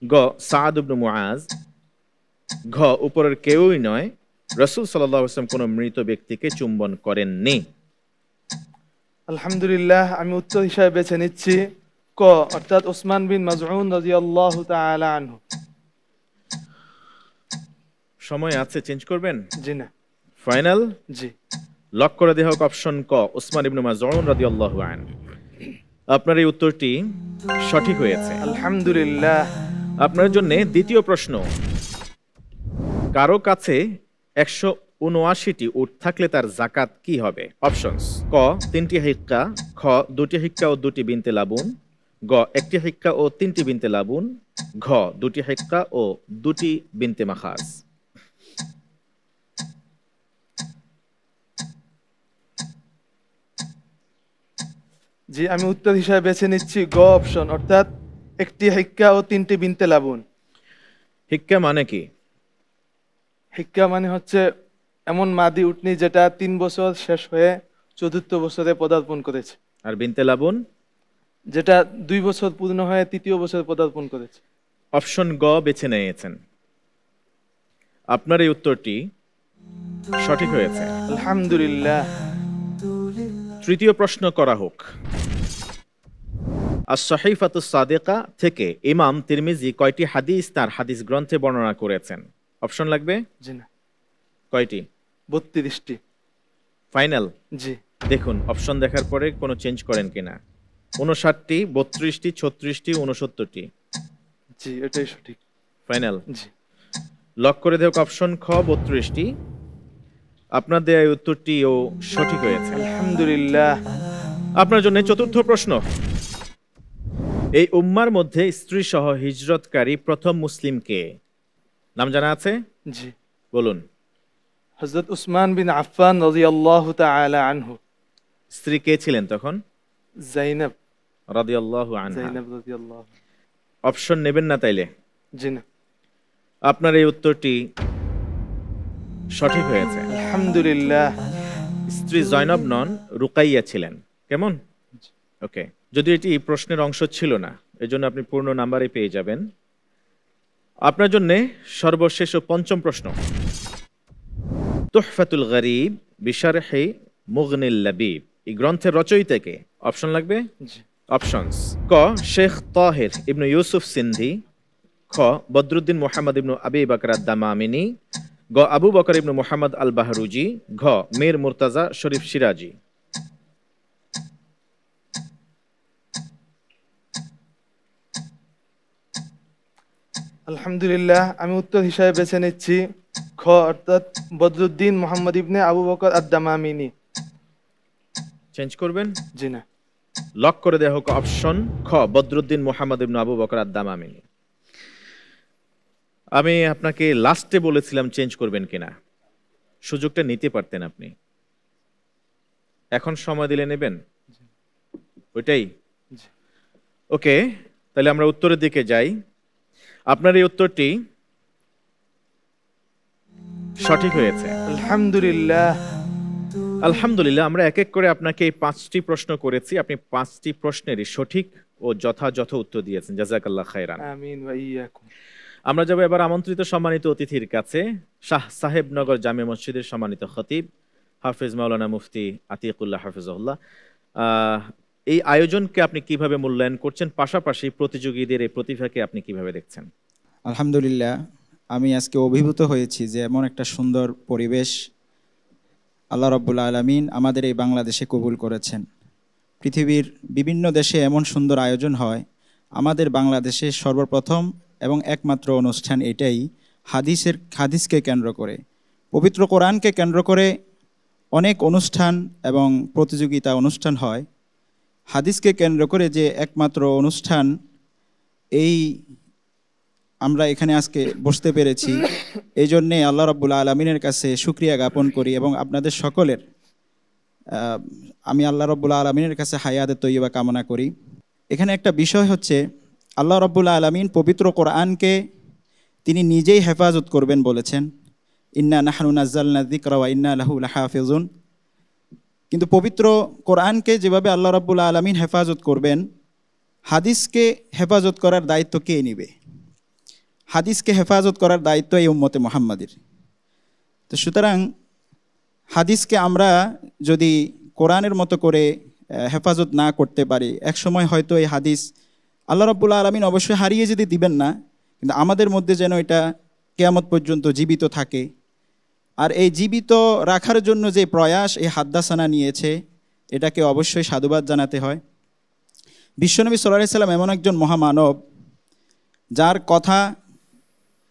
গ সাদ ইবনে মুআজ, ঘ উপরের কেউই নয়, রাসূল সাল্লাল্লাহু আলাইহি ওয়াসাল্লাম কোনো মৃত ব্যক্তিকে চুম্বন করেননি। আলহামদুলিল্লাহ, আমি উত্তর হিসাবে বেছে নিচ্ছি ক, অর্থাৎ উসমান বিন মাযউন রাদিয়াল্লাহু তাআলা আনহু। সময় আছে, চেঞ্জ করবেন? জি না। ফাইনাল? জি। লক করে দেওয়া হোক অপশন ক, উসমান ইবনে মাযউন রাদিয়াল্লাহু আনহু। আপনার এই উত্তরটি সঠিক হয়েছে, আলহামদুলিল্লাহ। আপনার জন্য দ্বিতীয় প্রশ্ন, কারো কাছে 179টি উট থাকলে তার যাকাত কি হবে? অপশনস: ক 3টি হিক্কা, খ 2টি হিক্কা ও 2টি বিনতে লাবুন, গ 1টি হিক্কা ও 3টি বিনতে লাবুন, ঘ 2টি হিক্কা ও 2টি বিনতে মাখাজ। জি, আমি উত্তর হিসাবে বেছে নিচ্ছি গ অপশন, অর্থাৎ 1টি হিক্কা ও 3টি বিনতে লাবুন। হিক্কা মানে কি? হিক্কা মানে হচ্ছে এমন মাদি উটনি যেটা 3 বছর শেষ হয়ে 4র্থ বছরে পদার্পণ করেছে। আর বিনতে লাবুন? যেটা 2 বছর পূর্ণ হয়ে 3য় বছরে পদার্পণ করেছে। অপশন গ বেছে নিয়েছেন। আপনার এই উত্তরটি সঠিক হয়েছে, আলহামদুলিল্লাহ। তৃতীয় প্রশ্ন করা হোক। আস-সহিফাতুস সাদিকা থেকে ইমাম তিরমিজি কয়টি হাদিস তার হাদিস গ্রন্থে বর্ণনা করেছেন? অপশন লাগবে? জি না। কয়টি? 32টি। ফাইনাল? জি। দেখুন অপশন দেখার পরে কোনো চেঞ্জ করেন কিনা। 59টি, 32টি, 36টি, 69টি। জি, এটাই সঠিক। ফাইনাল? জি। লক করে দেওয়া অপশন খ 32টি। আপনার দেয়া উত্তরটিও সঠিক হয়েছে, আলহামদুলিল্লাহ। আপনার জন্য চতুর্থ প্রশ্ন, এই উম্মার মধ্যে স্ত্রী সহ হিজরতকারী প্রথম মুসলিম কে? নাম জানা আছে? জি। বলুন। হযরত উসমান বিন আফফান রাদিয়াল্লাহু তাআলা আনহু। স্ত্রী কে ছিলেন তখন? যায়েনব রাদিয়াল্লাহু আনহা। যায়েনব রাদিয়াল্লাহু। অপশন নেবেন না তাইলে? জি না। আপনার এই উত্তরটি সঠিক হয়েছে, আলহামদুলিল্লাহ। স্ত্রী জয়নব নন, রুকাইয়া ছিলেন। কেমন? ওকে, যদি এটি প্রশ্নের অংশ ছিল না, এজন্য আপনি পূর্ণ নাম্বারে পেয়ে যাবেন। আপনার জন্য সর্বশেষ ও পঞ্চম প্রশ্ন, তুহফাতুল গরীব বিশারহি মুগনিল লাবিব এই গ্রন্থের রচয়িতা কে? অপশন লাগবে? জি। অপশনস: ক শেখ তাহির ইবনে ইউসুফ সিন্ধি, খ বদরুদ্দিন মুহাম্মদ ইবনে আবি বকর আদ-দামামিনী, গ আবু বকর ইবনে মুহাম্মদ আল বাহরুজি, ঘ মীর মুর্তাজা শরীফ সিরাজি। আলহামদুলিল্লাহ, আমি উত্তর হিসাবে বেছে নিচ্ছি খ, অর্থাৎ বদরুদ্দিন মুহাম্মদ ইবনে আবু বকর আদ-দামামিনী। চেঞ্জ করবেন? জি না। লক করে দেওয়া হোক অপশন খ বদরুদ্দিন মুহাম্মদ ইবনে আবু বকর আদ-দামামিনী। আমি আপনাকে লাস্টে বলেছিলাম চেঞ্জ করবেন কিনা, সুযোগটা নিতে পারতেন আপনি। এখন সময় দিলে নেবেন? ওইটাই? ওকে, তাহলে আমরা উত্তরের দিকে যাই। আপনার এই উত্তরটি সঠিক হয়েছে, আলহামদুলিল্লাহ। আলহামদুলিল্লাহ। আমরা এক এক করে আপনাকে এই 5টি প্রশ্ন করেছি, আপনি 5টি প্রশ্নেরই সঠিক ও যথাযথ উত্তর দিয়েছেন। জাযাকাল্লাহ খায়রান। আমিন ওয়া ইয়াকুম। আমরা যাব এবার আমন্ত্রিত সম্মানিত অতিথির কাছে, শাহ সাহেবনগর জামে মসজিদের সম্মানিত খতিব হাফেজ মাওলানা মুফতি আতিকুল্লাহ হাফিজাহুল্লাহ। এই আয়োজনকে আপনি কিভাবে মূল্যায়ন করছেন, পাশাপাশি প্রতিযোগীদের এই প্রতিভাকে আপনি কিভাবে দেখছেন? আলহামদুলিল্লাহ, আমি আজকে অভিভূত হয়েছি যে এমন একটা সুন্দর পরিবেশ আল্লাহ রাব্বুল আলামিন আমাদের এই বাংলাদেশে কবুল করেছেন। পৃথিবীর বিভিন্ন দেশে এমন সুন্দর আয়োজন হয়, আমাদের বাংলাদেশে সর্বপ্রথম এবং একমাত্র অনুষ্ঠান এটাই, হাদিসকে কেন্দ্র করে, পবিত্র কোরআনকে কেন্দ্র করে অনেক অনুষ্ঠান এবং প্রতিযোগিতা অনুষ্ঠান হয়। হাদিসকে কেন্দ্র করে যে একমাত্র অনুষ্ঠান, এই আমরা এখানে আজকে বসতে পেরেছি, এই জন্যে আল্লাহ রাব্বুল আলামিনের কাছে শুকরিয়া জ্ঞাপন করি এবং আপনাদের সকলের আমি আল্লাহ রাব্বুল আলামিনের কাছে হায়াতে তৈয়বা কামনা করি। এখানে একটা বিষয় হচ্ছে, আল্লাহ রাব্বুল আলামিন পবিত্র কোরআনকে তিনি নিজেই হেফাজত করবেন বলেছেন, ইন্না নাহনু নাজ্জালনা যিকরা ওয়া ইন্না লাহু লাহাফিজুন। কিন্তু পবিত্র কোরআনকে যেভাবে আল্লাহ রাব্বুল আলামিন হেফাজত করবেন, হাদিসকে হেফাজত করার দায়িত্ব কে নেবে? হাদিসকে হেফাজত করার দায়িত্ব এই উম্মতে মুহাম্মাদের। তো সুতরাং হাদিসকে আমরা যদি কোরআনের মতো করে হেফাজত না করতে পারি, এক সময় হয়তো এই হাদিস আল্লাহ রাব্বুল আলামিন অবশ্যই হারিয়ে যেতে দিবেন না, কিন্তু আমাদের মধ্যে যেন এটা কিয়ামত পর্যন্ত জীবিত থাকে। আর এই জীবিত রাখার জন্য যে প্রয়াস এই হাদ্দাসানা নিয়েছে, এটাকে অবশ্যই সাধুবাদ জানাতে হয়। বিশ্বনবী সাল্লাল্লাহু আলাইহি সাল্লাম এমন একজন মহামানব, যার কথা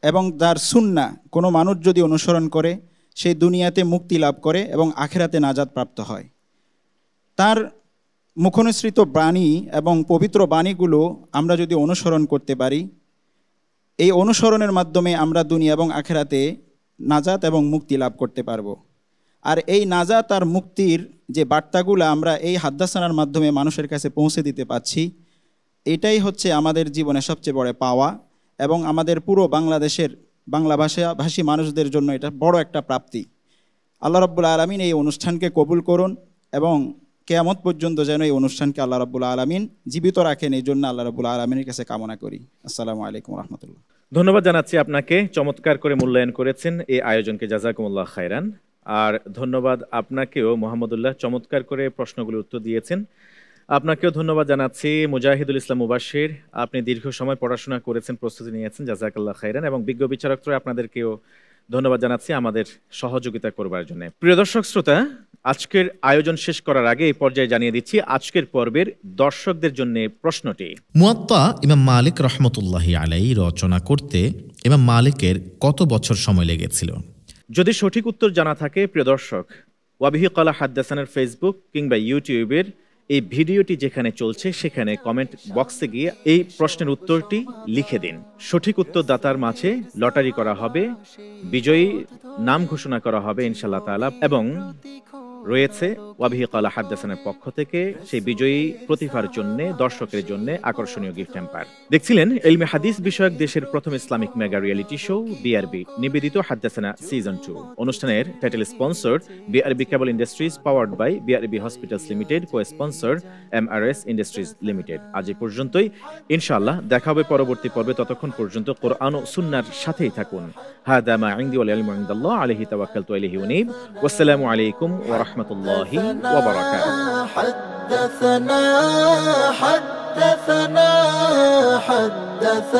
এবং যার সুন্নাহ কোনো মানুষ যদি অনুসরণ করে, সেই দুনিয়াতে মুক্তি লাভ করে এবং আখিরাতে নাজাত প্রাপ্ত হয়। তার মুখনিসৃত বাণী এবং পবিত্র বাণীগুলো আমরা যদি অনুসরণ করতে পারি, এই অনুসরণের মাধ্যমে আমরা দুনিয়া এবং আখিরাতে নাজাত এবং মুক্তি লাভ করতে পারবো। আর এই নাজাত আর মুক্তির যে বার্তাগুলো আমরা এই হাদ্দাসানার মাধ্যমে মানুষের কাছে পৌঁছে দিতে পারছি, এটাই হচ্ছে আমাদের জীবনে সবচেয়ে বড় পাওয়া এবং আমাদের পুরো বাংলাদেশের বাংলা ভাষী মানুষদের জন্য এটা বড় একটা প্রাপ্তি। আল্লাহ রাব্বুল আলামিন এই অনুষ্ঠানকে কবুল করুন এবং কিয়ামত পর্যন্ত যেন এই অনুষ্ঠানকে আল্লাহ রাব্বুল আলামিন জীবিত রাখেন, এই জন্য আল্লাহ রাব্বুল আলামিনের কাছে কামনা করি। আসসালামু আলাইকুম ওয়া রাহমাতুল্লাহ। ধন্যবাদ জানাচ্ছি আপনাকে, চমৎকার করে মূল্যায়ন করেছেন এই আয়োজনকে, জাযাকুমুল্লাহ খায়রান। আর ধন্যবাদ আপনাকেও মোহাম্মদুল্লাহ, চমৎকার করে প্রশ্নগুলোর উত্তর দিয়েছেন। আপনাকেও ধন্যবাদ জানাচ্ছি মুজাহিদুল ইসলাম মুবাশশির, আপনি দীর্ঘ সময় পড়াশোনা করেছেন, প্রস্তুতি নিয়েছেন, জাযাকাল্লাহ খায়রান। এবং বিজ্ঞ বিচারকরা আপনাদেরকেও ধন্যবাদ জানাচ্ছি আমাদের সহযোগিতা করবার জন্য। প্রিয় দর্শক শ্রোতা, আজকের আয়োজন শেষ করার আগে এই পর্যায়ে জানিয়ে দিচ্ছি আজকের পর্বের দর্শকদের জন্য প্রশ্নটি। মুয়াত্তা ইমাম মালিক রহমতুল্লাহি আলাইহি রচনা করতে ইমাম মালিকের কত বছর সময় লেগেছিল? যদি সঠিক উত্তর জানা থাকে প্রিয় দর্শক, ওয়াবিহি ক্বালা হাদ্দাসানার ফেসবুক কিংবা ইউটিউবের এই ভিডিওটি যেখানে চলছে সেখানে কমেন্ট বক্সে গিয়ে এই প্রশ্নের উত্তরটি লিখে দিন। সঠিক উত্তরদাতার মাঝে লটারি করা হবে, বিজয়ী নাম ঘোষণা করা হবে ইনশাআল্লাহ তাআলা, এবং রয়েছে ওয়াবিহি ক্বালা হাদ্দাসানার পক্ষ থেকে সেই বিজয়ী প্রতিভার জন্য, দর্শকের জন্য আকর্ষণীয় গিফট হ্যাম্পার। দেখছিলেন ইলমে হাদিস বিষয়ক দেশের প্রথম Islamic mega reality show BRB নিবেদিত হাদ্দাসানা সিজন 2। অনুষ্ঠানের title sponsor BRB cable industries, powered by BRB hospitals limited, co sponsor MRS industries limited. আজ এই পর্যন্তই, ইনশাআল্লাহ দেখা হবে পরবর্তী পর্বে। ততক্ষণ পর্যন্ত কোরআন ও সুন্নাহর সাথেই থাকুন। হাদা মা ইনদি ওয়াল ইলমু ইনদাল্লাহ আলাইহি তাওয়াক্কালতু আলাইহি উনীব। ওয়াসসালামু আলাইকুম ওয়া রাহমাতুল্লাহি ওয়া বারাকাতুহু। حدثنا